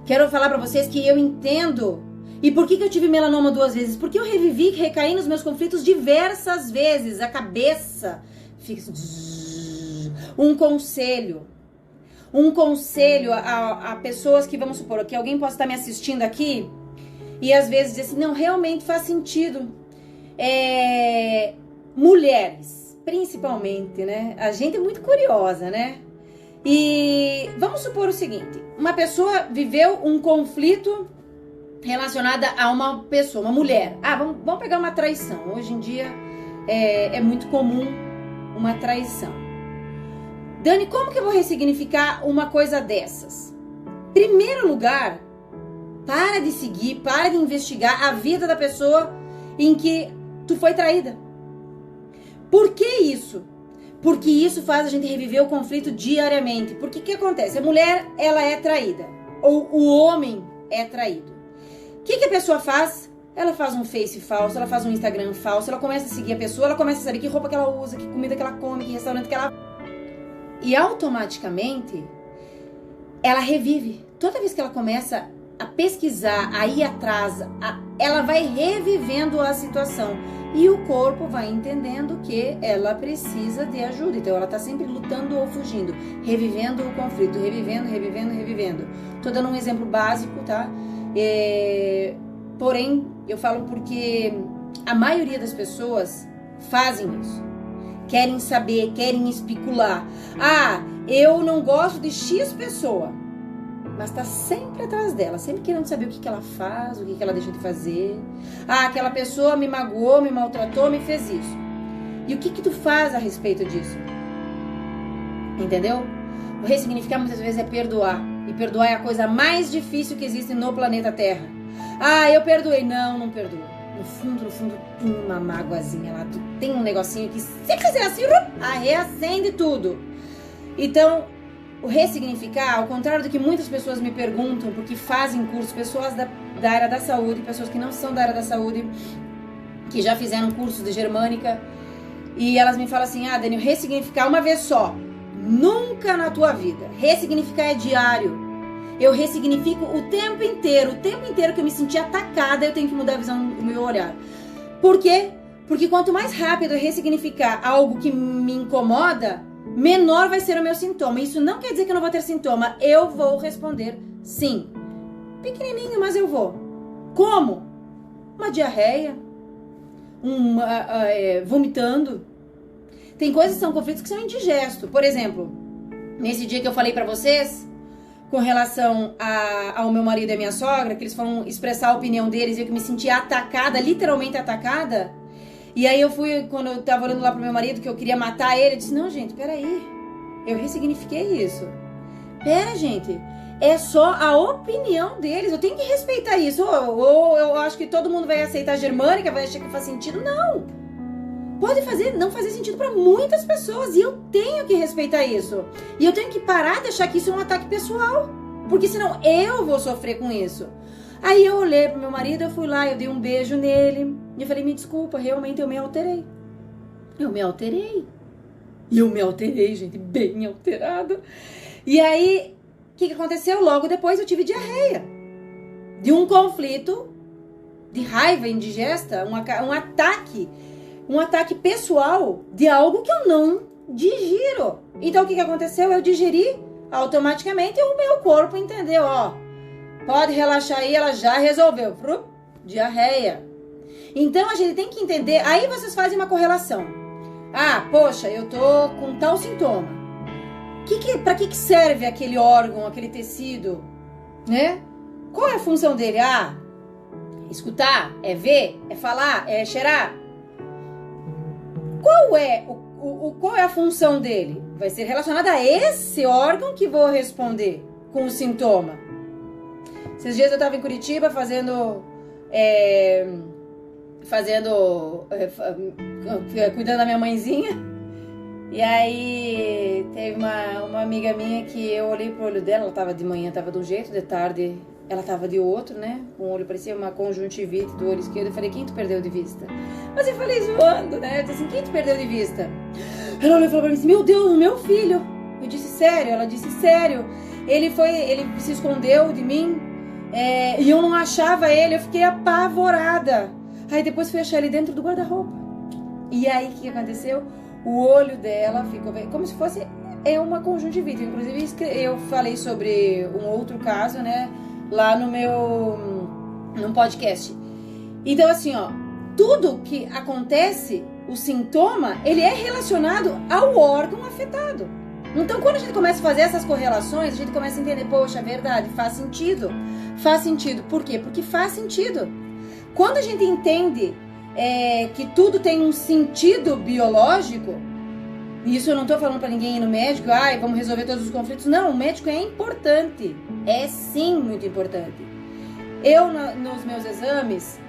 Quero falar pra vocês que eu entendo. E por que eu tive melanoma 2 vezes? Porque eu revivi, recaí nos meus conflitos diversas vezes. A cabeça fica assim. Um conselho a pessoas que, vamos supor, que alguém possa estar me assistindo aqui e às vezes dizer assim, não, realmente faz sentido. Mulheres, principalmente, né? A gente é muito curiosa, né? E vamos supor o seguinte, uma pessoa viveu um conflito relacionada a uma pessoa, uma mulher. Vamos pegar uma traição. Hoje em dia é muito comum uma traição. Dani, como que eu vou ressignificar uma coisa dessas? Primeiro lugar, para de seguir, para de investigar a vida da pessoa em que tu foi traída. Por que isso? Porque isso faz a gente reviver o conflito diariamente. Porque o que acontece? A mulher, ela é traída. Ou o homem é traído. O que a pessoa faz? Ela faz um Face falso, ela faz um Instagram falso, ela começa a seguir a pessoa, ela começa a saber que roupa que ela usa, que comida que ela come, que restaurante que ela... E automaticamente, ela revive. Toda vez que ela começa a pesquisar, a ir atrás, ela vai revivendo a situação. E o corpo vai entendendo que ela precisa de ajuda. Então ela tá sempre lutando ou fugindo, revivendo o conflito, revivendo. Tô dando um exemplo básico, tá? Porém, eu falo porque a maioria das pessoas fazem isso. Querem saber, querem especular. Eu não gosto de X pessoa. Mas tá sempre atrás dela, sempre querendo saber o que ela faz, o que ela deixa de fazer. Aquela pessoa me magoou, me maltratou, me fez isso. E o que tu faz a respeito disso? Entendeu? O ressignificar muitas vezes é perdoar. E perdoar é a coisa mais difícil que existe no planeta Terra. Eu perdoei. Não perdoo. No fundo, tem uma mágoazinha lá. Tu tem um negocinho que, se fizer assim, reacende tudo. Então, o ressignificar, ao contrário do que muitas pessoas me perguntam, porque fazem curso, pessoas da área da saúde, pessoas que não são da área da saúde, que já fizeram curso de germânica, e elas me falam assim, Dani, ressignificar uma vez só, nunca na tua vida. Ressignificar é diário. Eu ressignifico o tempo inteiro que eu me senti atacada, eu tenho que mudar a visão do meu olhar. Por quê? Porque quanto mais rápido eu ressignificar algo que me incomoda, menor vai ser o meu sintoma. Isso não quer dizer que eu não vou ter sintoma. Eu vou responder sim. Pequenininho, mas eu vou. Como? Uma diarreia, vomitando. Tem coisas que são conflitos que são indigestos. Por exemplo, nesse dia que eu falei pra vocês, com relação ao meu marido e a minha sogra, que eles foram expressar a opinião deles e eu que me senti atacada, literalmente atacada. E aí eu fui, quando eu tava olhando lá pro meu marido, que eu queria matar ele, eu disse, não, gente, peraí, eu ressignifiquei isso. Pera, gente, é só a opinião deles, eu tenho que respeitar isso. Ou eu acho que todo mundo vai aceitar a germânica, vai achar que faz sentido. Não! Pode não fazer sentido para muitas pessoas e eu tenho que respeitar isso. E eu tenho que parar de achar que isso é um ataque pessoal, porque senão eu vou sofrer com isso. Aí eu olhei pro meu marido, eu fui lá, eu dei um beijo nele e eu falei, me desculpa, realmente eu me alterei. Eu me alterei. E eu me alterei, gente, bem alterada. E aí, o que aconteceu? Logo depois eu tive diarreia. De um conflito, de raiva indigesta, um ataque pessoal de algo que eu não digiro. Então, o que aconteceu? Eu digeri automaticamente e o meu corpo entendeu, ó. Pode relaxar aí, ela já resolveu. Diarreia. Então, a gente tem que entender. Aí vocês fazem uma correlação. Ah, poxa, eu tô com tal sintoma. Pra que serve aquele órgão, aquele tecido? Né? Qual é a função dele? Ah, escutar, é ver, é falar, é cheirar. Qual é a função dele? Vai ser relacionada a esse órgão que vou responder com o sintoma. Esses dias eu estava em Curitiba cuidando da minha mãezinha. E aí teve uma amiga minha que eu olhei pro olho dela, ela tava de manhã, tava de um jeito, de tarde ela tava de outro, né? O olho parecia uma conjuntivite do olho esquerdo. Eu falei, quem tu perdeu de vista? Mas eu falei zoando, né? Eu disse assim, quem tu perdeu de vista? Ela olhou e falou pra mim assim, meu Deus, o meu filho. Eu disse, sério? Ela disse, sério. Ele se escondeu de mim e eu não achava ele, eu fiquei apavorada. Aí depois fui achar ele dentro do guarda-roupa. E aí, o que aconteceu? O olho dela ficou como se fosse uma conjuntivite. Inclusive, eu falei sobre um outro caso, né? Lá no podcast. Então, assim, ó, tudo que acontece, o sintoma, ele é relacionado ao órgão afetado. Então, quando a gente começa a fazer essas correlações, a gente começa a entender, poxa, é verdade, faz sentido. Faz sentido. Por quê? Porque faz sentido. Quando a gente entende que tudo tem um sentido biológico, e isso eu não tô falando pra ninguém ir no médico, vamos resolver todos os conflitos. Não, o médico é importante. É sim muito importante. Eu, nos meus exames,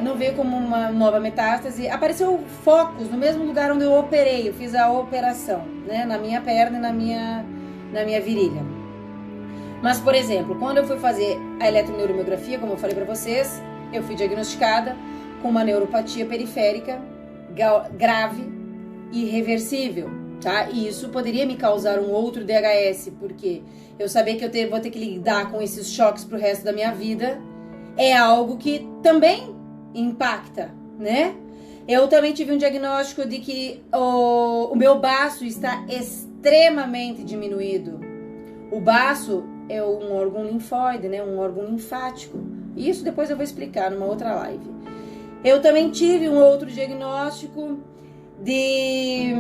não veio como uma nova metástase. Apareceu focos no mesmo lugar onde eu operei. Eu fiz a operação, né? Na minha perna e na minha virilha. Mas, por exemplo, quando eu fui fazer a eletroneuromiografia, como eu falei pra vocês, eu fui diagnosticada com uma neuropatia periférica grave e irreversível, tá? E isso poderia me causar um outro DHS, porque eu saber que eu vou ter que lidar com esses choques pro resto da minha vida é algo que também impacta, né? Eu também tive um diagnóstico de que o meu baço está extremamente diminuído. O baço é um órgão linfóide, né? Um órgão linfático. Isso depois eu vou explicar numa outra live. Eu também tive um outro diagnóstico de...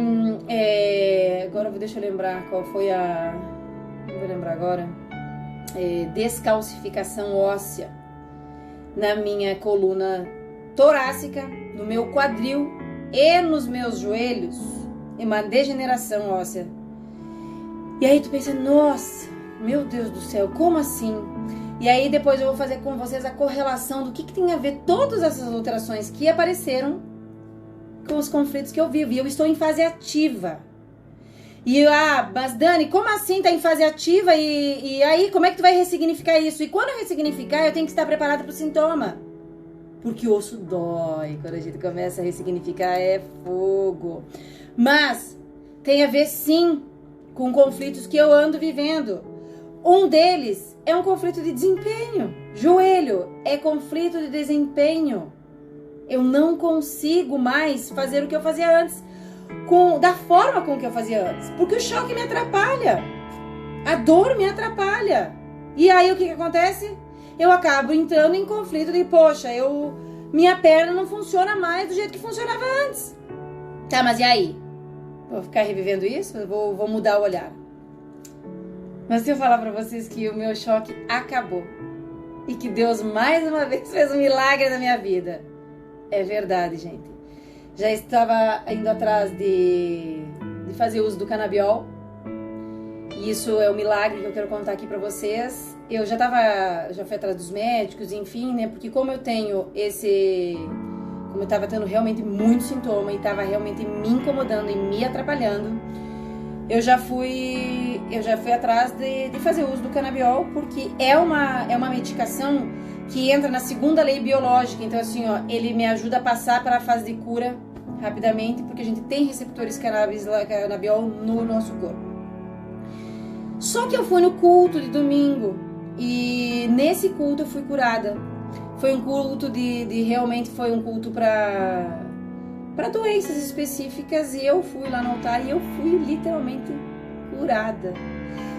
agora deixa eu lembrar qual foi a... Não vou lembrar agora. Descalcificação óssea na minha coluna torácica, no meu quadril e nos meus joelhos. É uma degeneração óssea. E aí tu pensa, nossa, meu Deus do céu, como assim? E aí depois eu vou fazer com vocês a correlação do que tem a ver todas essas alterações que apareceram com os conflitos que eu vivo. E eu estou em fase ativa. E mas Dani, como assim tá em fase ativa? E aí, como é que tu vai ressignificar isso? E quando eu ressignificar, eu tenho que estar preparada para o sintoma. Porque o osso dói. Quando a gente começa a ressignificar, é fogo. Mas tem a ver sim com conflitos que eu ando vivendo. Um deles é um conflito de desempenho. Joelho é conflito de desempenho. Eu não consigo mais fazer o que eu fazia antes. da forma com que eu fazia antes. Porque o choque me atrapalha. A dor me atrapalha. E aí o que acontece? Eu acabo entrando em conflito de, poxa, minha perna não funciona mais do jeito que funcionava antes. Tá, mas e aí? Vou ficar revivendo isso? Eu vou mudar o olhar. Mas se eu falar pra vocês que o meu choque acabou e que Deus mais uma vez fez um milagre na minha vida. É verdade, gente. Já estava indo atrás de fazer uso do canabiol. E isso é um milagre que eu quero contar aqui pra vocês. Eu já fui atrás dos médicos, enfim, né? Porque como eu tava tendo realmente muito sintoma e tava realmente me incomodando e me atrapalhando, eu já fui atrás de fazer uso do canabiol, porque é uma medicação que entra na segunda lei biológica. Então, assim, ó, ele me ajuda a passar para a fase de cura rapidamente, porque a gente tem receptores canabiol no nosso corpo. Só que eu fui no culto de domingo e nesse culto eu fui curada. Foi um culto realmente foi um culto para doenças específicas, e eu fui lá no altar e eu fui literalmente curada.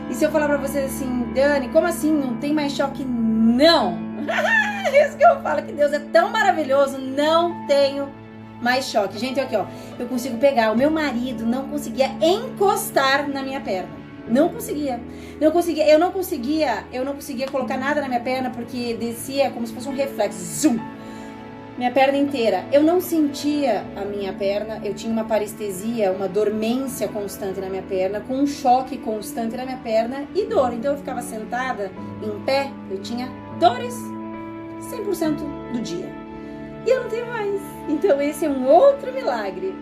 E se eu falar pra vocês assim, Dani, como assim? Não tem mais choque? Não! É isso que eu falo, que Deus é tão maravilhoso, não tenho mais choque. Gente, aqui ó, eu consigo pegar, o meu marido não conseguia encostar na minha perna. Não conseguia. Eu não conseguia colocar nada na minha perna, porque descia como se fosse um reflexo. Zum! Minha perna inteira. Eu não sentia a minha perna, eu tinha uma parestesia, uma dormência constante na minha perna, com um choque constante na minha perna e dor. Então eu ficava sentada, em pé, eu tinha dores 100% do dia. E eu não tenho mais. Então esse é um outro milagre.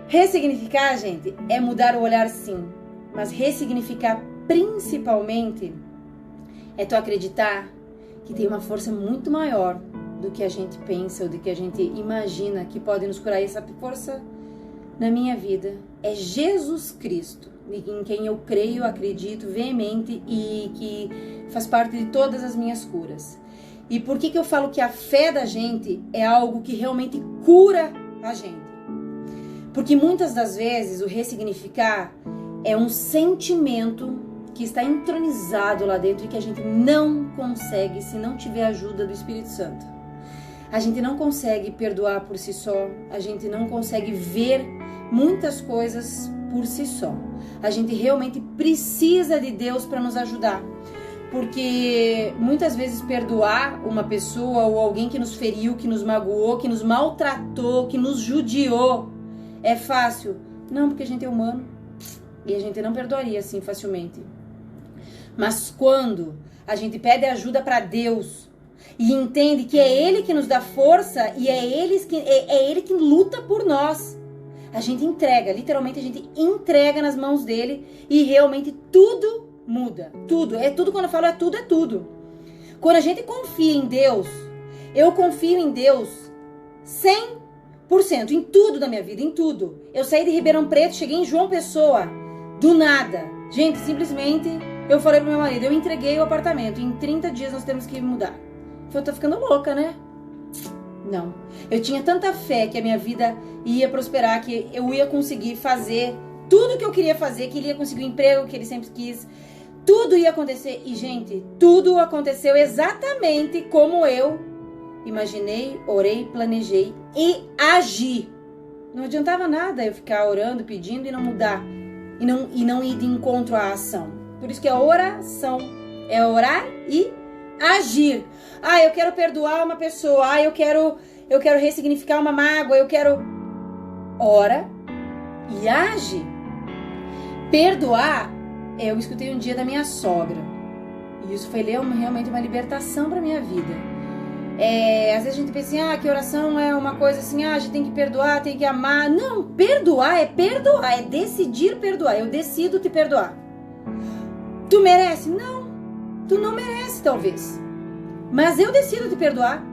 Ressignificar, gente, é mudar o olhar, sim. Mas ressignificar principalmente é tu acreditar que tem uma força muito maior do que a gente pensa ou do que a gente imagina que pode nos curar. Essa força na minha vida é Jesus Cristo, em quem eu creio, acredito veemente e que faz parte de todas as minhas curas. E por que eu falo que a fé da gente é algo que realmente cura a gente? Porque muitas das vezes o ressignificar é um sentimento que está entronizado lá dentro e que a gente não consegue se não tiver a ajuda do Espírito Santo. A gente não consegue perdoar por si só, a gente não consegue ver muitas coisas por si só. A gente realmente precisa de Deus para nos ajudar. Porque muitas vezes perdoar uma pessoa ou alguém que nos feriu, que nos magoou, que nos maltratou, que nos judiou, é fácil? Não, porque a gente é humano. E a gente não perdoaria assim facilmente. Mas quando a gente pede ajuda para Deus e entende que é Ele que nos dá força e é Ele que luta por nós, a gente entrega, literalmente a gente entrega nas mãos dele e realmente tudo muda. Tudo, é tudo. Quando eu falo é tudo, é tudo. Quando a gente confia em Deus, eu confio em Deus 100% em tudo da minha vida, em tudo. Eu saí de Ribeirão Preto, cheguei em João Pessoa, do nada. Gente, simplesmente eu falei pro meu marido, eu entreguei o apartamento, em 30 dias nós temos que mudar. Eu tô ficando louca, né? Não. Eu tinha tanta fé que a minha vida ia prosperar, que eu ia conseguir fazer tudo que eu queria fazer, que ele ia conseguir o emprego que ele sempre quis. Tudo ia acontecer. E, gente, tudo aconteceu exatamente como eu imaginei, orei, planejei e agi. Não adiantava nada eu ficar orando, pedindo e não mudar. E não ir de encontro à ação. Por isso que a oração é orar e agir. Ah, eu quero perdoar uma pessoa. Ah, eu quero ressignificar uma mágoa. Eu quero... Ora e age. Perdoar, eu escutei um dia da minha sogra. E isso foi realmente uma libertação para minha vida. Às vezes a gente pensa assim, que oração é uma coisa assim, a gente tem que perdoar, tem que amar. Não, perdoar, é decidir perdoar. Eu decido te perdoar. Tu merece? Não, tu não merece talvez. Mas eu decido te perdoar.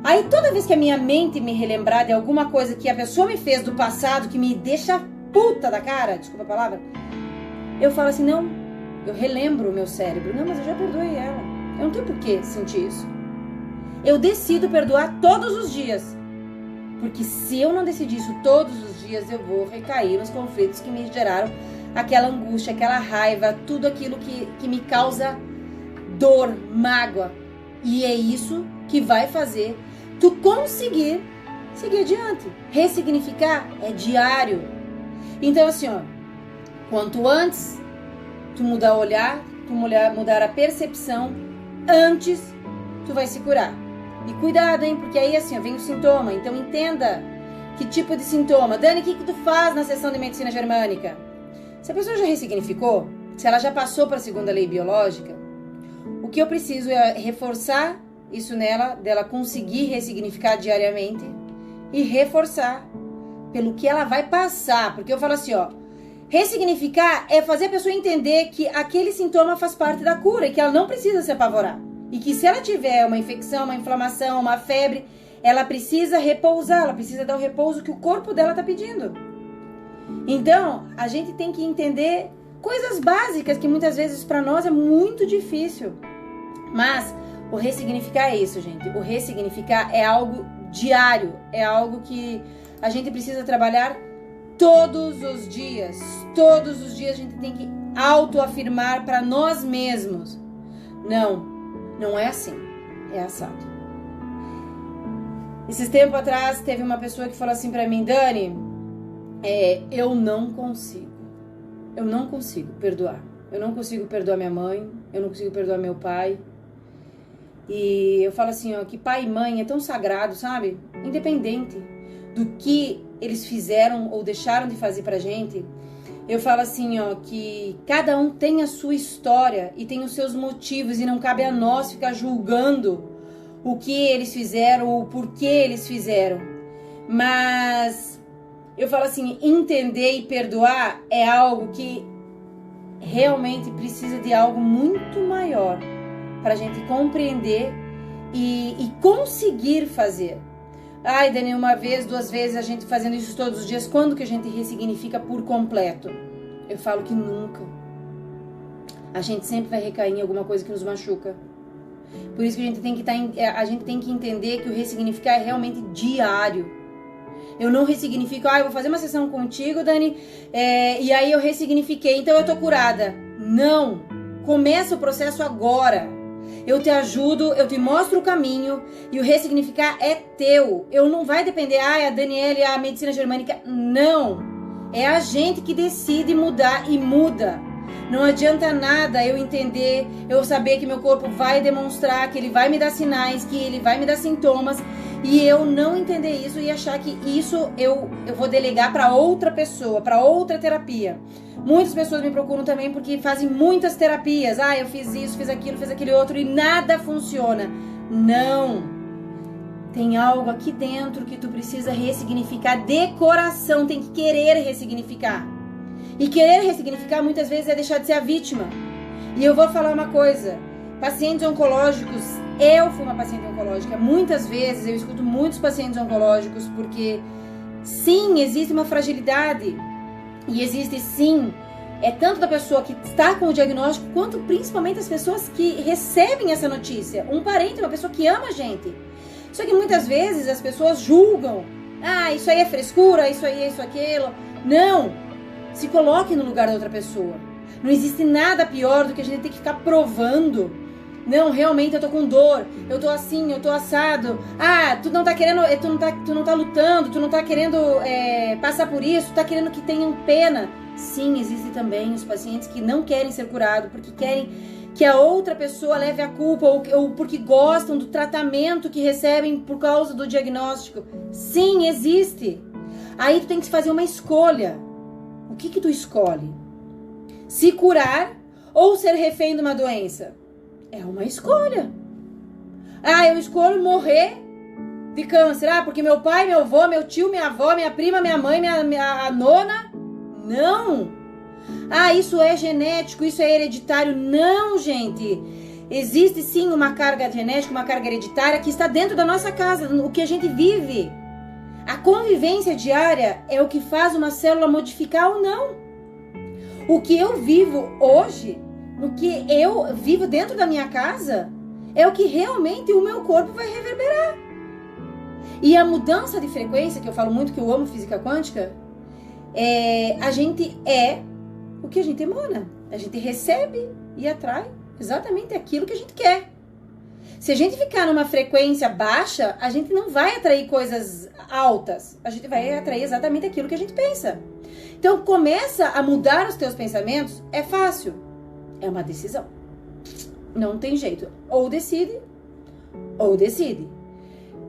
Aí toda vez que a minha mente me relembrar de alguma coisa que a pessoa me fez do passado, que me deixa puta da cara, desculpa a palavra, eu falo assim, não, eu relembro o meu cérebro. Não, mas eu já perdoei ela. Eu não tenho por que sentir isso. Eu decido perdoar todos os dias. Porque se eu não decidir isso todos os dias, eu vou recair nos conflitos que me geraram aquela angústia, aquela raiva, tudo aquilo que me causa dor, mágoa. E é isso que vai fazer tu conseguir seguir adiante. Ressignificar é diário. Então assim, ó, quanto antes tu mudar o olhar, tu mudar a percepção, antes tu vai se curar. E cuidado, hein, porque aí assim, ó, vem o sintoma. Então entenda que tipo de sintoma. Dani, o que tu faz na sessão de medicina germânica? Se a pessoa já ressignificou, se ela já passou para a segunda lei biológica, o que eu preciso é reforçar isso nela, dela conseguir ressignificar diariamente e reforçar pelo que ela vai passar. Porque eu falo assim, ó, ressignificar é fazer a pessoa entender que aquele sintoma faz parte da cura e que ela não precisa se apavorar. E que se ela tiver uma infecção, uma inflamação, uma febre, ela precisa repousar, ela precisa dar o repouso que o corpo dela está pedindo. Então, a gente tem que entender coisas básicas que muitas vezes para nós é muito difícil. Mas o ressignificar é isso, gente. O ressignificar é algo diário, é algo que a gente precisa trabalhar todos os dias. Todos os dias a gente tem que autoafirmar para nós mesmos. Não é assim, é assado. Esses tempos atrás teve uma pessoa que falou assim pra mim, Dani, eu não consigo perdoar. Eu não consigo perdoar minha mãe, eu não consigo perdoar meu pai. E eu falo assim, ó, que pai e mãe é tão sagrado, sabe? Independente do que eles fizeram ou deixaram de fazer pra gente, eu falo assim, ó, que cada um tem a sua história e tem os seus motivos e não cabe a nós ficar julgando o que eles fizeram ou o porquê eles fizeram. Mas eu falo assim, entender e perdoar é algo que realmente precisa de algo muito maior pra gente compreender e conseguir fazer. Ai, Dani, uma vez, 2 vezes, a gente fazendo isso todos os dias, quando que a gente ressignifica por completo? Eu falo que nunca. A gente sempre vai recair em alguma coisa que nos machuca. Por isso que a gente tem que entender que o ressignificar é realmente diário. Eu não ressignifico, eu vou fazer uma sessão contigo, Dani, e aí eu ressignifiquei, então eu tô curada. Não! Começa o processo agora. Eu te ajudo, eu te mostro o caminho e o ressignificar é teu. Eu não vai depender, a Daniela e a medicina germânica. Não. É a gente que decide mudar e muda. Não adianta nada eu entender, eu saber que meu corpo vai demonstrar, que ele vai me dar sinais, que ele vai me dar sintomas e eu não entender isso e achar que isso eu vou delegar para outra pessoa, para outra terapia. Muitas pessoas me procuram também porque fazem muitas terapias. Eu fiz isso, fiz aquele outro e nada funciona. Não. Tem algo aqui dentro que tu precisa ressignificar de coração. Tem que querer ressignificar. E querer ressignificar muitas vezes é deixar de ser a vítima. E eu vou falar uma coisa. Pacientes oncológicos, eu fui uma paciente oncológica. Muitas vezes eu escuto muitos pacientes oncológicos porque sim, existe uma fragilidade. E existe sim, tanto da pessoa que está com o diagnóstico, quanto principalmente as pessoas que recebem essa notícia. Um parente, uma pessoa que ama a gente. Só que muitas vezes as pessoas julgam. Isso aí é frescura, isso aí é isso, aquilo. Não! Se coloque no lugar da outra pessoa. Não existe nada pior do que a gente ter que ficar provando. Não, realmente eu tô com dor, eu tô assim, eu tô assado. Tu não tá querendo, tu não tá lutando, tu não tá querendo passar por isso, tu tá querendo que tenham pena. Sim, existem também os pacientes que não querem ser curados, porque querem que a outra pessoa leve a culpa, ou porque gostam do tratamento que recebem por causa do diagnóstico. Sim, existe. Aí tu tem que fazer uma escolha. O que tu escolhe? Se curar ou ser refém de uma doença? É uma escolha. Eu escolho morrer de câncer. Porque meu pai, meu avô, meu tio, minha avó, minha prima, minha mãe, minha nona. Não. Isso é genético, isso é hereditário. Não, gente. Existe sim uma carga genética, uma carga hereditária que está dentro da nossa casa, o que a gente vive. A convivência diária é o que faz uma célula modificar ou não. O que eu vivo hoje, o que eu vivo dentro da minha casa, é o que realmente o meu corpo vai reverberar. E a mudança de frequência, que eu falo muito que eu amo física quântica, a gente é o que a gente emana. A gente recebe e atrai exatamente aquilo que a gente quer. Se a gente ficar numa frequência baixa, a gente não vai atrair coisas altas. A gente vai atrair exatamente aquilo que a gente pensa. Então, começa a mudar os teus pensamentos. É fácil. É uma decisão. Não tem jeito. Ou decide, ou decide.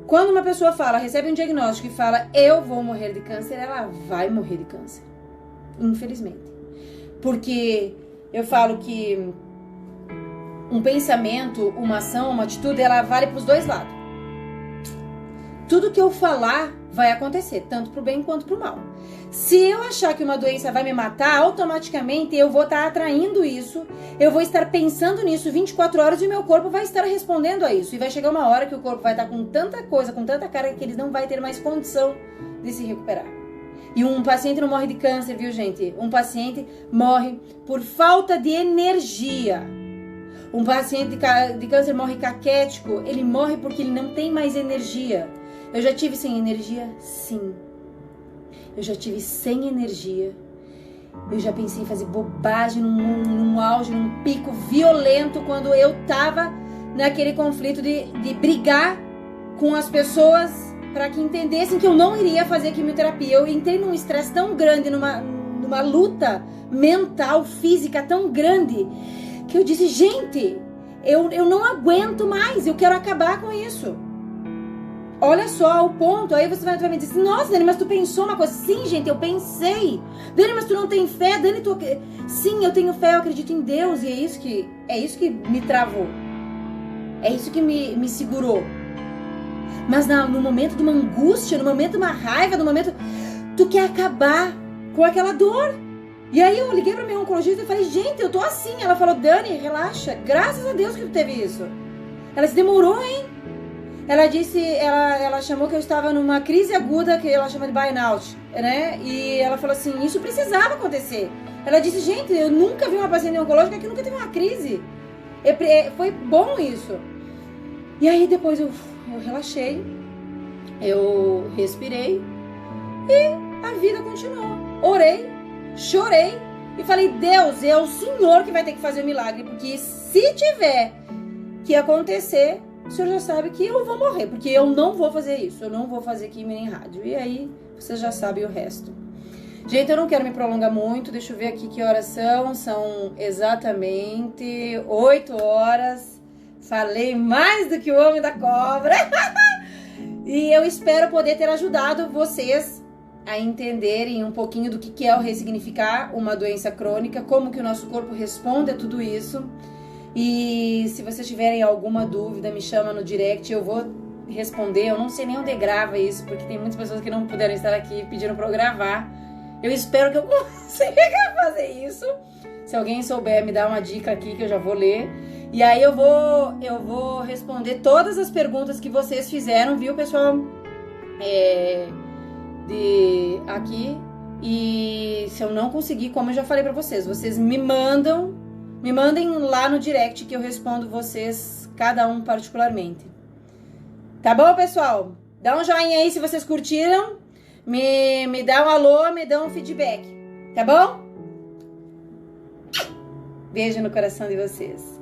Quando uma pessoa recebe um diagnóstico e fala, eu vou morrer de câncer, ela vai morrer de câncer. Infelizmente. Porque eu falo que um pensamento, uma ação, uma atitude, ela vale para os dois lados. Tudo que eu falar vai acontecer, tanto pro bem quanto pro mal. Se eu achar que uma doença vai me matar, automaticamente eu vou estar atraindo isso, eu vou estar pensando nisso 24 horas e o meu corpo vai estar respondendo a isso. E vai chegar uma hora que o corpo vai estar com tanta coisa, com tanta carga, que ele não vai ter mais condição de se recuperar. E um paciente não morre de câncer, viu, gente? Um paciente morre por falta de energia. Um paciente de câncer morre caquético, ele morre porque ele não tem mais energia. Eu já tive sem energia? Sim. Eu já tive sem energia. Eu já pensei em fazer bobagem num auge, num pico violento, quando eu tava naquele conflito de brigar com as pessoas para que entendessem que eu não iria fazer quimioterapia. Eu entrei num estresse tão grande, numa luta mental, física tão grande, que eu disse, gente, eu não aguento mais, eu quero acabar com isso. Olha só o ponto. Aí você vai me dizer, nossa, Dani, mas tu pensou uma coisa. Sim, gente, eu pensei. Dani, mas tu não tem fé? Dani, tu... Sim, eu tenho fé, eu acredito em Deus. E é isso que me travou. É isso que me segurou. Mas no momento de uma angústia, no momento de uma raiva, no momento... Tu quer acabar com aquela dor. E aí eu liguei pra minha oncologista e falei, gente, eu tô assim. Ela falou, Dani, relaxa. Graças a Deus que tu teve isso. Ela se demorou, hein? Ela disse, ela chamou que eu estava numa crise aguda, que ela chama de burnout, né? E ela falou assim, isso precisava acontecer. Ela disse, gente, eu nunca vi uma paciente oncológica que nunca teve uma crise. Foi bom isso. E aí depois eu relaxei, eu respirei e a vida continuou. Orei, chorei e falei, Deus, é o Senhor que vai ter que fazer o milagre, porque se tiver que acontecer, o senhor já sabe que eu vou morrer, porque eu não vou fazer isso, eu não vou fazer químio nem rádio. E aí, vocês já sabem o resto. Gente, eu não quero me prolongar muito, deixa eu ver aqui que horas são exatamente 8 horas. Falei mais do que o homem da cobra. E eu espero poder ter ajudado vocês a entenderem um pouquinho do que é o ressignificar uma doença crônica, como que o nosso corpo responde a tudo isso. E se vocês tiverem alguma dúvida, me chama no direct, eu vou responder. Eu não sei nem onde grava isso, porque tem muitas pessoas que não puderam estar aqui e pediram para eu gravar. Eu espero que eu consiga fazer isso. Se alguém souber, me dá uma dica aqui que eu já vou ler. E aí eu vou responder todas as perguntas que vocês fizeram, viu, pessoal? Aqui. E se eu não conseguir, como eu já falei para vocês me mandem lá no direct que eu respondo vocês, cada um particularmente. Tá bom, pessoal? Dá um joinha aí se vocês curtiram. Me dá um alô, me dá um feedback. Tá bom? Beijo no coração de vocês.